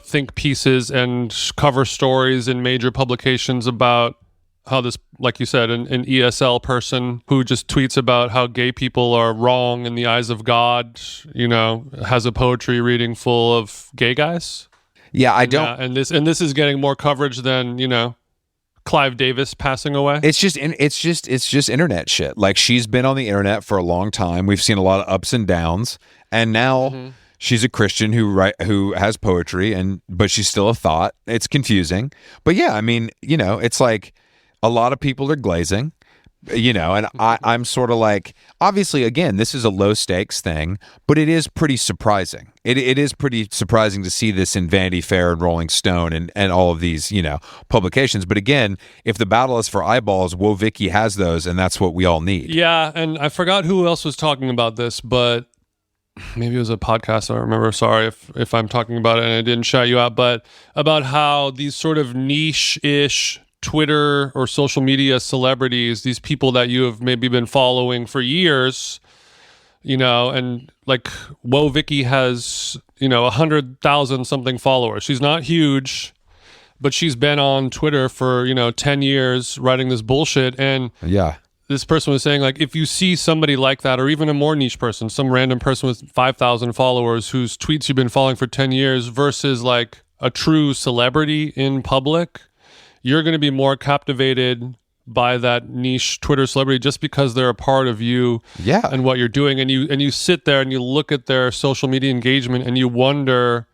think pieces and cover stories in major publications about how this, like you said, an ESL person who just tweets about how gay people are wrong in the eyes of God, has a poetry reading full of gay guys. Yeah, I don't. Yeah, and this is getting more coverage than, Clive Davis passing away. It's just internet shit. Like, she's been on the internet for a long time. We've seen a lot of ups and downs, and now she's a Christian who has poetry, but she's still a thought. It's confusing, but yeah, I mean, it's like a lot of people are glazing. And I'm sort of like, obviously, again, this is a low stakes thing, but it is pretty surprising. It is pretty surprising to see this in Vanity Fair and Rolling Stone and all of these, publications. But again, if the battle is for eyeballs, Whoa Vicky has those, and that's what we all need. Yeah, and I forgot who else was talking about this, but maybe it was a podcast. I don't remember. Sorry if I'm talking about it and I didn't shout you out, but about how these sort of niche-ish Twitter or social media celebrities, these people that you have maybe been following for years, and like Whoa Vicky has, 100,000 something followers. She's not huge, but she's been on Twitter for, 10 years writing this bullshit. And yeah, this person was saying, like, if you see somebody like that, or even a more niche person, some random person with 5,000 followers whose tweets you've been following for 10 years versus like a true celebrity in public, you're going to be more captivated by that niche Twitter celebrity just because they're a part of you and what you're doing. And you sit there and you look at their social media engagement and you wonder,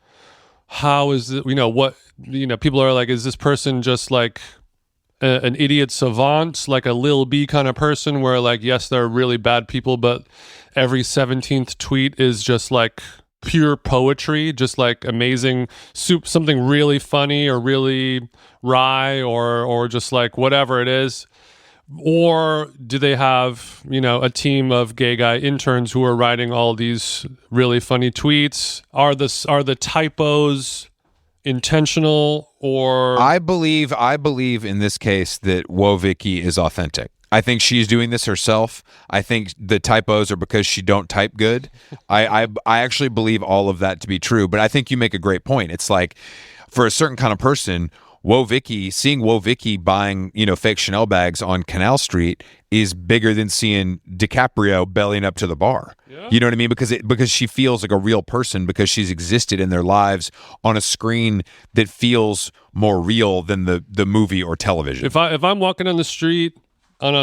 how is it, people are like, is this person just like an idiot savant, like a Lil B kind of person where, like, yes, they're really bad people, but every 17th tweet is just like pure poetry, just like amazing something really funny or really wry or just like whatever it is? Or do they have, a team of gay guy interns who are writing all these really funny tweets? Are the typos intentional? Or I believe in this case that Whoa Vicky is authentic. I think she's doing this herself. I think the typos are because she don't type good. I actually believe all of that to be true. But I think you make a great point. It's like, for a certain kind of person, seeing Whoa Vicky buying, fake Chanel bags on Canal Street is bigger than seeing DiCaprio bellying up to the bar. Yeah. You know what I mean? Because she feels like a real person, because she's existed in their lives on a screen that feels more real than the movie or television. If I'm walking on the street, on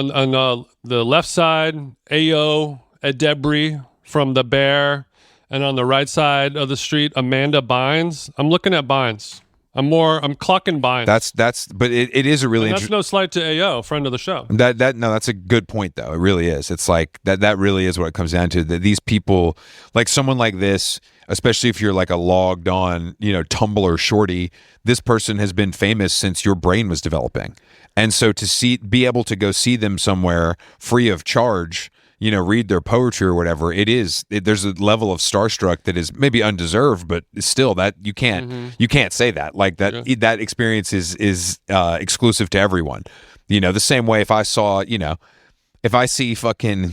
the left side, Ayo Edebri from The Bear, and on the right side of the street, Amanda Bynes, I'm looking at Bynes. I'm clocking Bynes. But it is a really interesting. That's no slight to Ayo, friend of the show. That's a good point though. It really is. It's like that really is what it comes down to. That these people, like someone like this, especially if you're like a logged on, Tumblr shorty, this person has been famous since your brain was developing. And so be able to go see them somewhere free of charge, read their poetry or whatever, there's a level of starstruck that is maybe undeserved, but still that you can't say that. Like that experience is exclusive to everyone. The same way if I see fucking,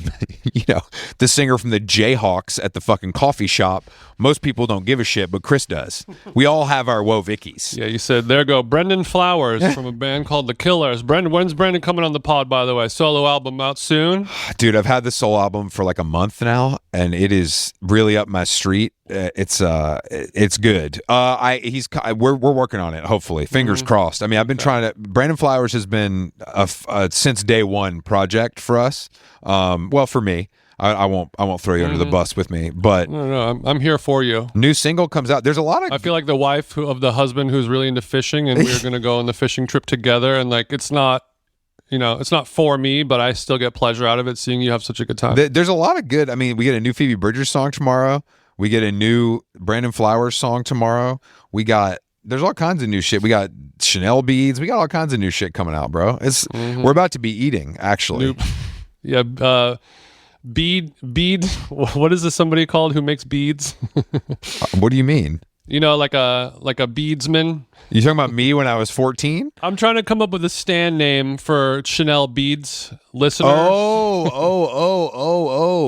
the singer from the Jayhawks at the fucking coffee shop, most people don't give a shit, but Chris does. We all have our Whoa Vickies. Yeah, you said, there go Brendan Flowers from a band called The Killers. When's Brendan coming on the pod, by the way? Solo album out soon? Dude, I've had this solo album for like a month now, and it is really up my street. It's good. We're working on it. Hopefully, fingers crossed. I mean, I've been trying to. Brandon Flowers has been a since day one project for us. Well, for me, I won't throw you under the bus with me, but no, I'm here for you. New single comes out. There's a lot of. I feel like the wife of the husband who's really into fishing, and we're gonna go on the fishing trip together, and like it's not. It's not for me, but I still get pleasure out of it, seeing you have such a good time. There's a lot of good. I mean, we get a new Phoebe Bridgers song tomorrow. We get a new Brandon Flowers song tomorrow. There's all kinds of new shit. We got Chanel beads. We got all kinds of new shit coming out, bro. We're about to be eating, actually. Bead. What is this somebody called who makes beads? What do you mean? You know, like a beadsman. You talking about me when I was 14? I'm trying to come up with a stand name for Chanel beads listeners. Oh.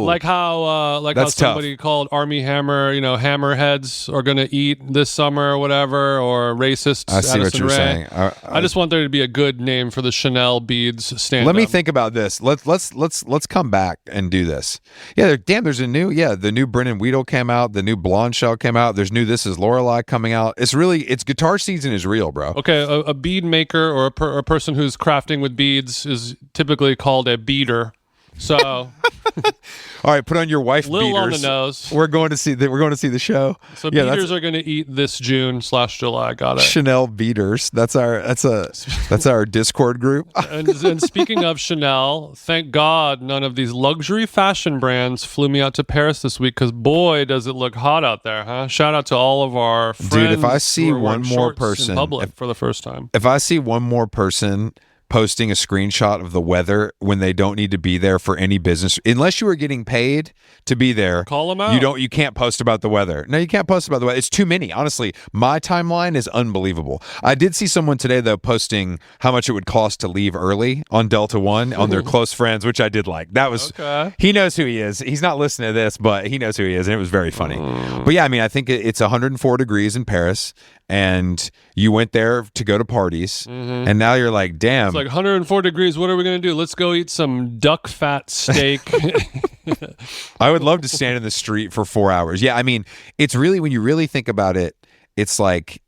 Like how That's somebody called Army Hammer, you know, hammerheads are going to eat this summer or whatever, or racist. I see what you're saying. I just want there to be a good name for the Chanel beads stand. Let me think about this. Let's come back and do this. Yeah, there's a new the new Brennan Weedle came out, the new Blonde Shell came out. There's new This Is Lorelei coming out. It's guitar season is real, bro. Okay, a bead maker or a person who's crafting with beads is typically called a beader. So, all right, put on your wife little beaters. on the nose. We're going to see the show. So beaters are going to eat this June/July. Got it. Chanel beaters. That's our Discord group. and speaking of Chanel, thank God none of these luxury fashion brands flew me out to Paris this week, because boy, does it look hot out there, huh? Shout out to all of our friends. Dude, if I see who are one wearing more shorts person in public for the first time, if I see one more person posting a screenshot of the weather when they don't need to be there for any business, unless you are getting paid to be there, call them out. You can't post about the weather. No, you can't post about the weather. It's too many. Honestly, my timeline is unbelievable. I did see someone today though posting how much it would cost to leave early on Delta One on their close friends, which I did like. That was okay. He knows who he is. He's not listening to this, but he knows who he is, and it was very funny. But yeah, I mean, I think it's 104 degrees in Paris, and you went there to go to parties, and now you're like, damn. It's like 104 degrees. What are we going to do? Let's go eat some duck fat steak. I would love to stand in the street for 4 hours. Yeah, I mean, it's really, when you really think about it, it's like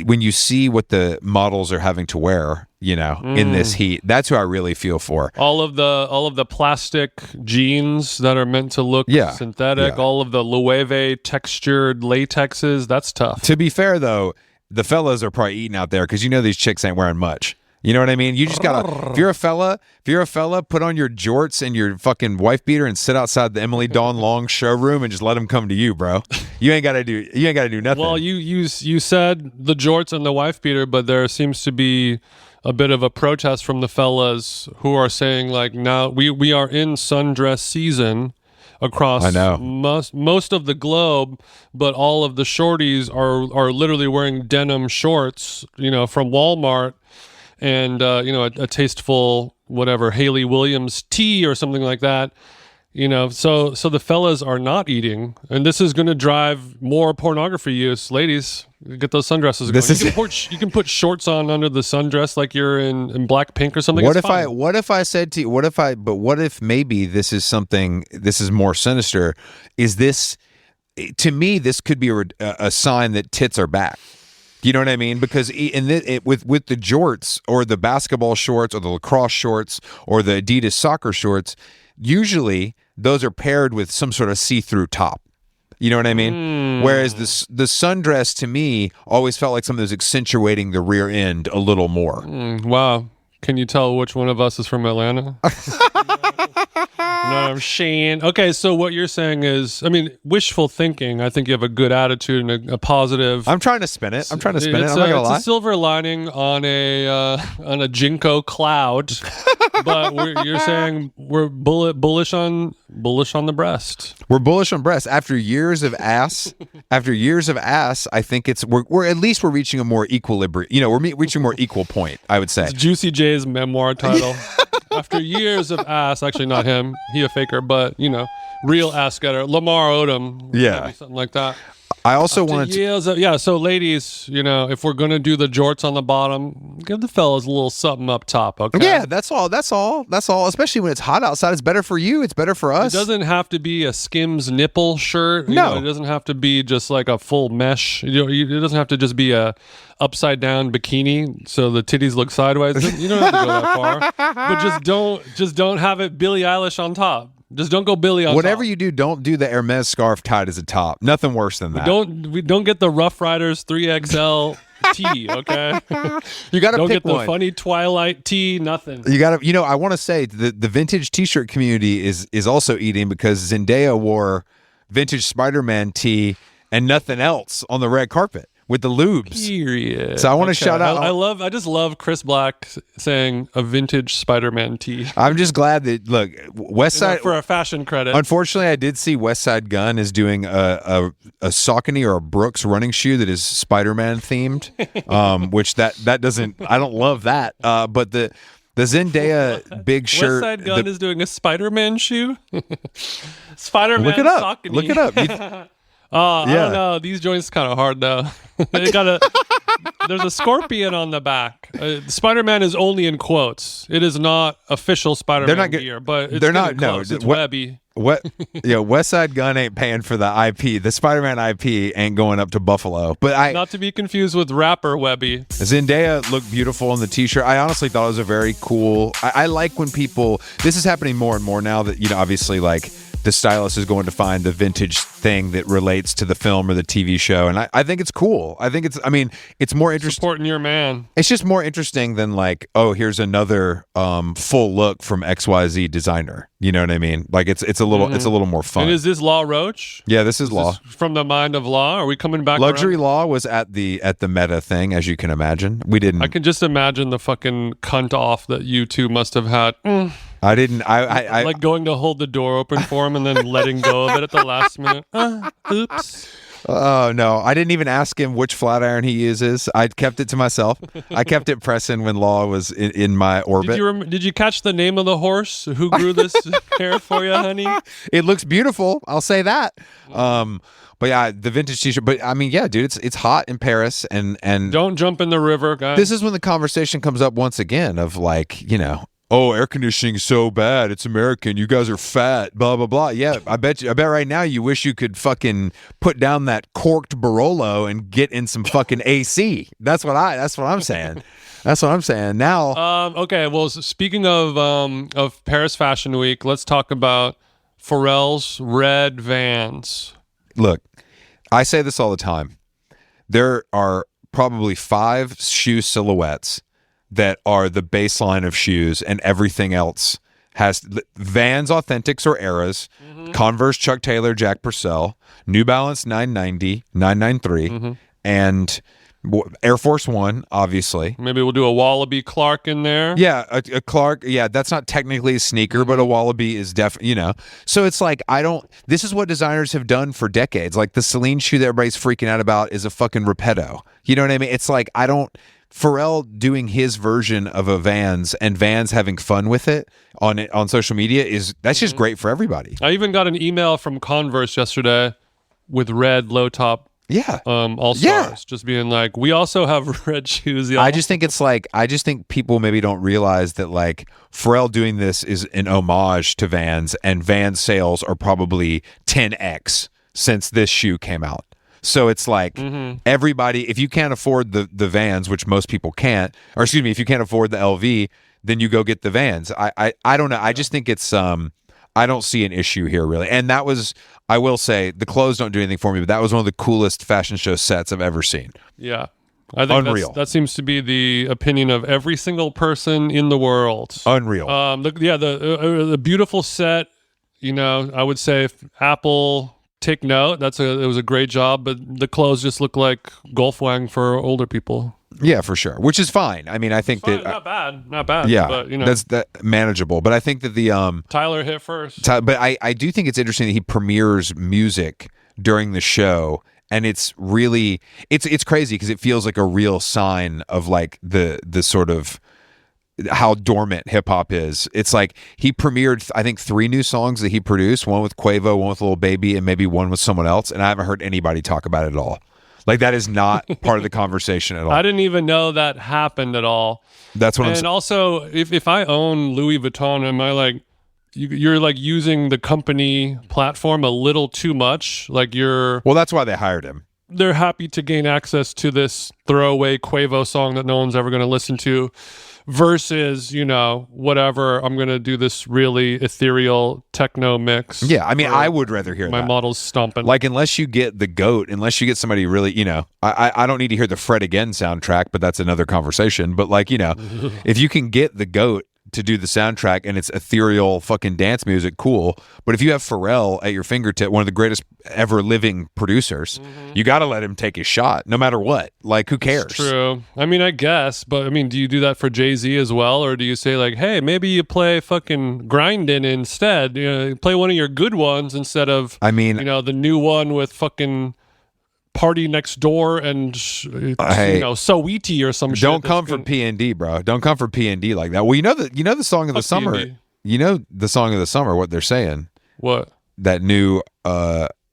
when you see what the models are having to wear, you know, in this heat, that's who I really feel for. All of the plastic jeans that are meant to look synthetic, all of the Loewe textured latexes, that's tough. To be fair, though, the fellas are probably eating out there because you know these chicks ain't wearing much. You know what I mean? You just gotta. If you're a fella, put on your jorts and your fucking wife beater and sit outside the Emily Dawn Long showroom and just let them come to you, bro. You ain't gotta do nothing. Well, you said the jorts and the wife beater, but there seems to be a bit of a protest from the fellas who are saying, like, now we are in sundress season across most of the globe, but all of the shorties are literally wearing denim shorts, you know, from Walmart. And, you know, a tasteful, whatever, Haley Williams tea or something like that, you know, so the fellas are not eating, and this is going to drive more pornography use. Ladies, get those sundresses going. You can put shorts on under the sundress like you're in Blackpink or something. What if I said to you, what if maybe this is more sinister? Is this, to me, this could be a sign that tits are back. You know what I mean? Because with the jorts or the basketball shorts or the lacrosse shorts or the Adidas soccer shorts, usually those are paired with some sort of see-through top. You know what I mean? Whereas the sundress, to me, always felt like something that was accentuating the rear end a little more. Wow. Can you tell which one of us is from Atlanta? No, I'm Shane. Okay, so what you're saying is, I mean, wishful thinking. I think you have a good attitude and a positive. I'm trying to spin it. I'm not gonna lie. It's a silver lining on a Jinko cloud. But you're saying we're bullish on the breast. We're bullish on breast after years of ass. I think we're at least reaching a more equilibrium. You know, we're reaching a more equal point, I would say. It's Juicy J's memoir title. After years of ass, actually not him, he a faker, but you know, real ass getter, Lamar Odom, something like that. I also wanted to, so ladies, you know, if we're gonna do the jorts on the bottom, give the fellas a little something up top, okay? Yeah, that's all. Especially when it's hot outside, it's better for you. It's better for us. It doesn't have to be a Skims nipple shirt. You know, it doesn't have to be just like a full mesh. It doesn't have to just be a upside down bikini so the titties look sideways. You don't have to go that far, but just don't have it Billie Eilish on top. Just don't go Billy on Whatever top. you do, don't do the Hermes scarf tied as a top. Nothing worse than that. We don't get the Rough Riders 3XL tee, okay? You got to don't pick get the one. funny Twilight tee, nothing. You got to, I want to say the vintage t-shirt community is also eating because Zendaya wore vintage Spider-Man tee and nothing else on the red carpet. with the lubes. Period. So I want to shout out. I just love Chris Black saying a vintage Spider-Man tee. I'm just glad that look West Side for a fashion credit. Unfortunately, I did see West Side Gun is doing a Saucony or a Brooks running shoe that is Spider-Man themed, which that doesn't. I don't love that. But the Zendaya big shirt. West Side Gun is doing a Spider-Man shoe. Spider-Man. Look it up. Saucony. Look it up. I don't know. These joints kind of hard though. There's a scorpion on the back. Spider-Man is only in quotes. It is not official Spider-Man gear, but it's it's webby. West Side Gun ain't paying for the IP. The Spider-Man IP ain't going up to Buffalo. But not to be confused with rapper Webby. Zendaya looked beautiful in the t-shirt. I honestly thought it was a very cool. I like when people. This is happening more and more now that obviously like. The stylist is going to find the vintage thing that relates to the film or the TV show. And I think it's cool. It's more interesting. Supporting your man. It's just more interesting than like, oh, here's another full look from XYZ designer. You know what I mean? Like it's a little more fun. And is this Law Roach? Yeah, this is Law. From the mind of Law? Are we coming back Luxury around? Law was at the Meta thing, as you can imagine. We didn't. I can just imagine the fucking cunt off that you two must have had. I didn't. I like going to hold the door open for him and then letting go of it at the last minute. Oops. Oh no! I didn't even ask him which flat iron he uses. I kept it to myself. I kept it pressing when Law was in my orbit. Did you catch the name of the horse who grew this hair for you, honey? It looks beautiful. I'll say that. But yeah, the vintage t-shirt. But I mean, yeah, dude, it's hot in Paris, and don't jump in the river, guys. This is when the conversation comes up once again of like, oh, air conditioning is so bad. It's American. You guys are fat. Blah blah blah. Yeah, I bet right now you wish you could fucking put down that corked Barolo and get in some fucking AC. That's what I'm saying. That's what I'm saying. Now. Okay. Well, speaking of Paris Fashion Week, let's talk about Pharrell's red Vans. Look, I say this all the time. There are probably 5 shoe silhouettes that are the baseline of shoes, and everything else has Vans Authentics or Eras, Converse Chuck Taylor Jack Purcell, New Balance 990, 993, and Air Force One, obviously. Maybe we'll do a Wallaby Clark in there. Yeah, a Clark. Yeah, that's not technically a sneaker, but a Wallaby is definitely, So it's like, this is what designers have done for decades. Like the Celine shoe that everybody's freaking out about is a fucking Repetto. You know what I mean? It's like, Pharrell doing his version of a Vans and Vans having fun with it on social media that's just great for everybody. I even got an email from Converse yesterday with red low top. Yeah. All-Stars just being like, we also have red shoes. Y'all. I just think people maybe don't realize that like Pharrell doing this is an homage to Vans, and Vans sales are probably 10x since this shoe came out. So it's like everybody, if you can't afford the Vans, which most people can't, or excuse me, if you can't afford the LV, then you go get the Vans. I don't know. I just think it's I don't see an issue here really. And that was, I will say, the clothes don't do anything for me, but that was one of the coolest fashion show sets I've ever seen. Yeah. I think unreal. That seems to be the opinion of every single person in the world. Unreal. The beautiful set, I would say if Apple take note, it was a great job, but the clothes just look like Golfwang for older people. Yeah, for sure. Which is fine. I mean, I think that not bad. Yeah, but, that's manageable. But I think that the Tyler hit first. But I do think it's interesting that he premieres music during the show, and it's really it's crazy because it feels like a real sign of like the sort of how dormant hip hop is. It's like he premiered, I think, 3 new songs that he produced, one with Quavo, one with Lil Baby, and maybe one with someone else. And I haven't heard anybody talk about it at all. Like that is not part of the conversation at all. I didn't even know that happened at all. That's what I'm saying. And also, if I own Louis Vuitton, am I like, you're like using the company platform a little too much? Like well, that's why they hired him. They're happy to gain access to this throwaway Quavo song that no one's ever going to listen to. Versus, whatever, I'm going to do this really ethereal techno mix. Yeah, I mean, I would rather hear my that. model's stomping. Like, unless you get the GOAT, unless you get somebody really, I don't need to hear the Fred Again soundtrack, but that's another conversation. But like, if you can get the GOAT to do the soundtrack and it's ethereal fucking dance music, cool. But if you have Pharrell at your fingertip, one of the greatest ever living producers, you got to let him take his shot no matter what. Like, who cares? It's true. I mean, I guess, but I mean, do you do that for Jay-Z as well? Or do you say like, hey, maybe you play fucking Grindin' instead, play one of your good ones instead of, the new one with fucking Party Next Door and Saweetie or some shit. Don't come for P&D, bro. Don't come for P&D like that. Well, you know the song of the summer. P&D. You know the song of the summer. What they're saying? What? That new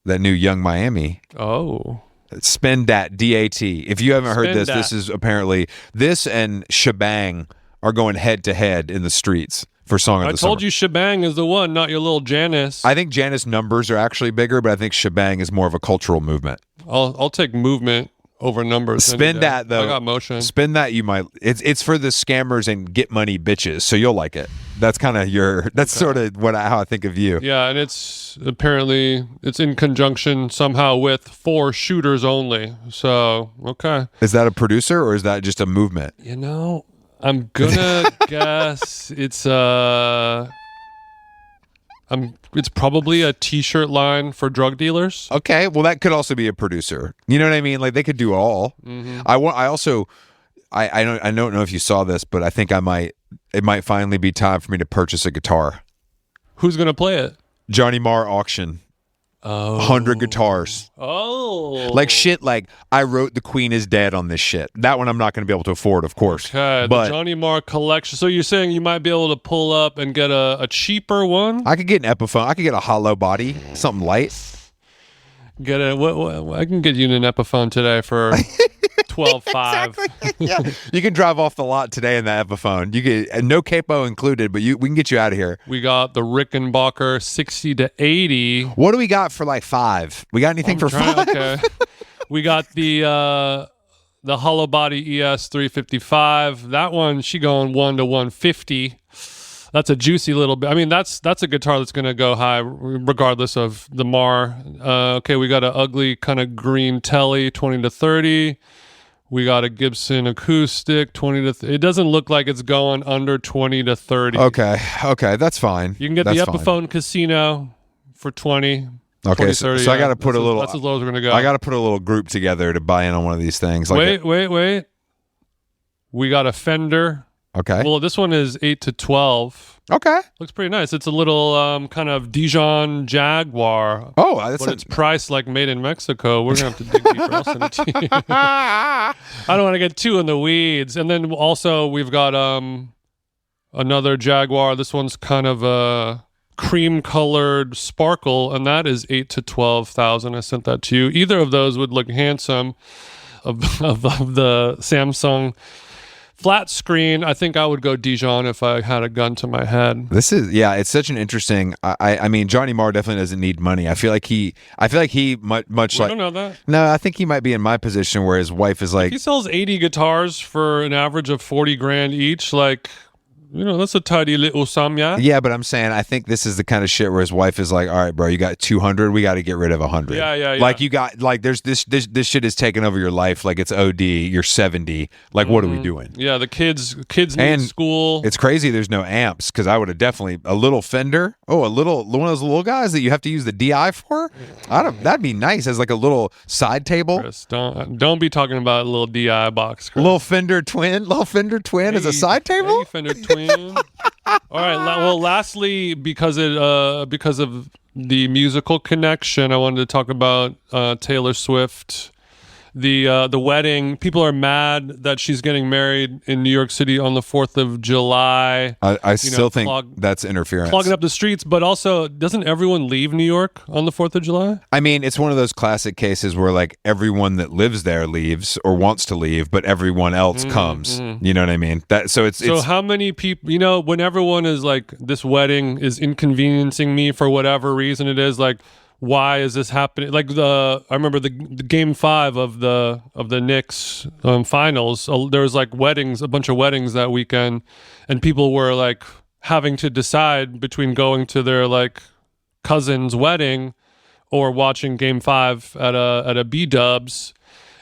Young Miami. Oh. Spend that DAT. If you haven't heard this, this is apparently this and Shebang are going head to head in the streets for song of the summer. I told you Shebang is the one, not your little Janice. I think Janice numbers are actually bigger, but I think Shebang is more of a cultural movement. I'll take movement over numbers. Spin that though. I got motion. Spin that. You might. It's for the scammers and get money bitches, so you'll like it. That's kind of that's sort of how I think of you. Yeah, and it's apparently it's in conjunction somehow with For Shooters Only. So okay. Is that a producer or is that just a movement? I'm gonna guess it's probably a t-shirt line for drug dealers. Okay, well that could also be a producer. You know what I mean? Like they could do all. Mm-hmm. I don't know if you saw this, but I think it might finally be time for me to purchase a guitar. Who's gonna play it? Johnny Marr auction. 100 guitars. Oh. Like shit, like I wrote The Queen is Dead on this shit. That one I'm not going to be able to afford, of course. Okay, but the Johnny Marr collection. So you're saying you might be able to pull up and get a cheaper one? I could get an Epiphone. I could get a hollow body, something light. I can get you an Epiphone today for $12,500. Exactly. Yeah. You can drive off the lot today in that Epiphone. You get no capo included, but we can get you out of here. We got the Rickenbacker 60 to 80. What do we got for like 5? We got anything for 5? Okay. We got the hollow body ES 355. That one, she going 1 to 150. That's a juicy little bit. I mean, that's a guitar that's going to go high regardless of the Marr. Okay, we got an ugly kind of green Telly, 20 to 30. We got a Gibson acoustic, 20 to it doesn't look like it's going under 20 to 30. Okay, that's fine. You can get the Epiphone Casino for 20. Okay, 20, 30, so I got to put that's as low as we're going to go. I got to put a little group together to buy in on one of these things. Like wait. We got a Fender. Okay. Well, this one is 8 to 12. Okay. Looks pretty nice. It's a little kind of Dijon Jaguar. Oh, but it's priced like made in Mexico. We're going to have to dig deeper. I'll send it to you. I don't want to get too in the weeds. And then also we've got another Jaguar. This one's kind of a cream-colored sparkle, and that is 8 to 12,000. I sent that to you. Either of those would look handsome of the Samsung flat screen. I think I would go Dijon if I had a gun to my head. It's such an interesting. I mean, Johnny Marr definitely doesn't need money. I feel like he much like. I don't know that. No, I think he might be in my position where his wife is like. He sells 80 guitars for an average of 40 grand each. Like, that's a tidy little sum, yeah? Yeah, but I'm saying I think this is the kind of shit where his wife is like, all right, bro, you got 200, we got to get rid of 100. Yeah. Like you got, like there's this shit is taking over your life. Like it's OD, you're 70. Like what are we doing? Yeah, the kids need school. It's crazy there's no amps because I would have definitely, a little Fender. Oh, one of those little guys that you have to use the DI for? That'd be nice as like a little side table. Chris, don't be talking about a little DI box, Chris. Little Fender twin as a side table? Hey, Fender twin. All right. Well, lastly, because of the musical connection, I wanted to talk about Taylor Swift. The wedding. People are mad that she's getting married in New York City on the 4th of July. I still think that's interference. Clogging up the streets, but also, doesn't everyone leave New York on the 4th of July? I mean, it's one of those classic cases where like everyone that lives there leaves or wants to leave, but everyone else comes. You know what I mean? So how many people, when everyone is like, this wedding is inconveniencing me for whatever reason it is, like, why is this happening? Like I remember the game 5 of the Knicks finals. There was like weddings, a bunch of weddings that weekend, and people were like having to decide between going to their like cousin's wedding or watching game 5 at a B-Dubs.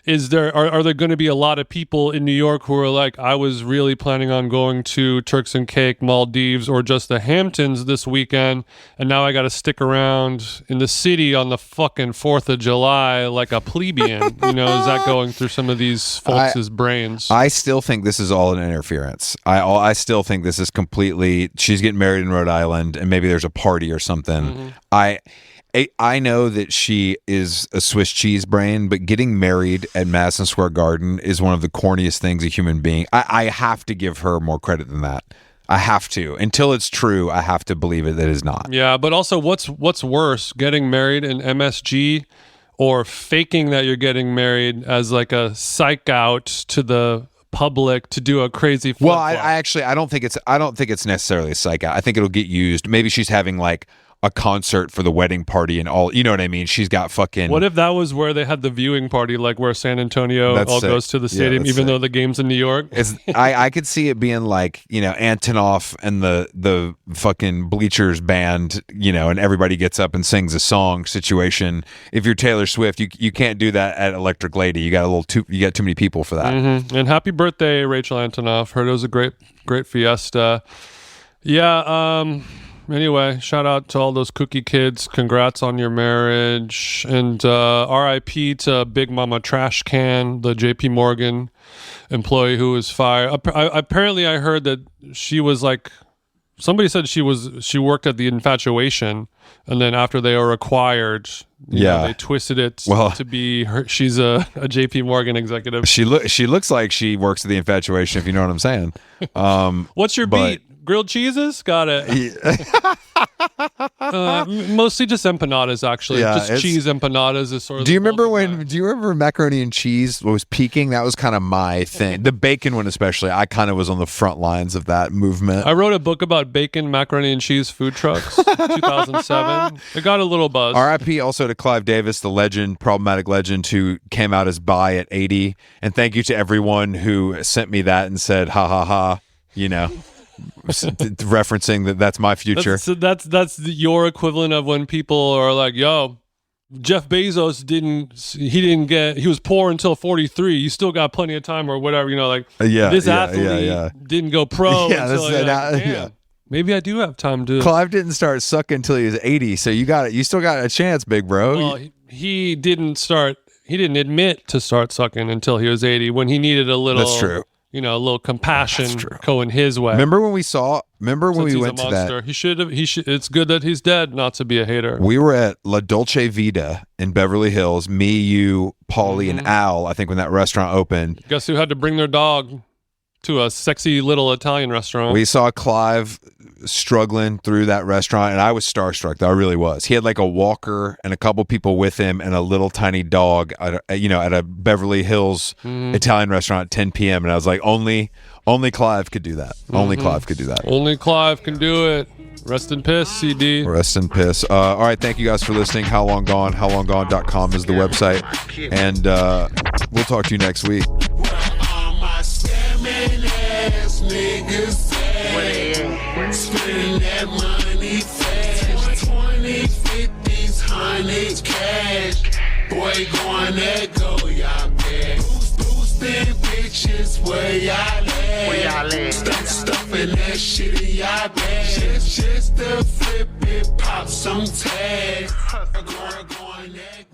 are there going to be a lot of people in New York who are like, I was really planning on going to Turks and Caicos, Maldives, or just the Hamptons this weekend, and now I got to stick around in the city on the fucking 4th of July like a plebeian? You know, is that going through some of these folks' brains? I still think this is all an interference. I still think this is completely, she's getting married in Rhode Island and maybe there's a party or something. I know that she is a Swiss cheese brain, but getting married at Madison Square Garden is one of the corniest things a human being. I have to give her more credit than that. I have to. Until it's true, I have to believe it that it is not. Yeah, but also what's worse, getting married in MSG or faking that you're getting married as like a psych out to the public to do a crazy flip-flop? Well, I don't think it's necessarily a psych out. I think it'll get used. Maybe she's having like a concert for the wedding party and all, you know what I mean? She's got fucking... What if that was where they had the viewing party, like where San Antonio goes to the stadium, even though the game's in New York? I could see it being like, you know, Antonoff and the fucking Bleachers band, you know, and everybody gets up and sings a song situation. If you're Taylor Swift, you can't do that at Electric Lady. You got too many people for that. Mm-hmm. And happy birthday, Rachel Antonoff. Heard it was a great fiesta. Yeah, anyway, shout out to all those cookie kids. Congrats on your marriage. And RIP to Big Mama Trash Can, the JP Morgan employee who was fired. Apparently, I heard that she was like, somebody said she worked at the Infatuation, and then after they were acquired, you know, they twisted it to be her. She's a JP Morgan executive. She looks like she works at the Infatuation, if you know what I'm saying. What's your beat? Grilled cheeses? Got it. Mostly just empanadas, actually. Yeah, just cheese empanadas is sort of... Do you remember macaroni and cheese was peaking? That was kind of my thing. The bacon one especially. I kind of was on the front lines of that movement. I wrote a book about bacon, macaroni and cheese food trucks, 2007. It got a little buzz. RIP also to Clive Davis, the legend, problematic legend, who came out as bi at 80. And thank you to everyone who sent me that and said, ha ha ha, you know. Referencing that's my future. That's your equivalent of when people are like, yo, Jeff Bezos he was poor until 43, you still got plenty of time or whatever, you know, like this athlete didn't go pro until maybe I do have time to... Clive didn't start sucking until he was 80, so you still got a chance, big bro. Well, he didn't admit to start sucking until he was 80 when he needed a little... That's true. You know, a little compassion going his way. Remember when we went to that? He should. It's good that he's dead, not to be a hater. We were at La Dolce Vita in Beverly Hills. Me, you, Paulie, and Al. I think when that restaurant opened. Guess who had to bring their dog to a sexy little Italian restaurant? We saw Clive struggling through that restaurant, and I was starstruck. Though I really was. He had like a walker and a couple people with him, and a little tiny dog. At a Beverly Hills Italian restaurant at 10 p.m. And I was like, only Clive could do that. Only Clive could do that. Only Clive can do it. Rest in piss, CD. Rest in piss. All right, thank you guys for listening. How Long Gone? HowLongGone.com is the website, and we'll talk to you next week. Spend that money fast. 20, 50s, 100s cash. Boy, going that go, y'all bad. Boosting bitches, where y'all at? Stuffing that shit in y'all bag. Just to flip it, pop some tags. Going that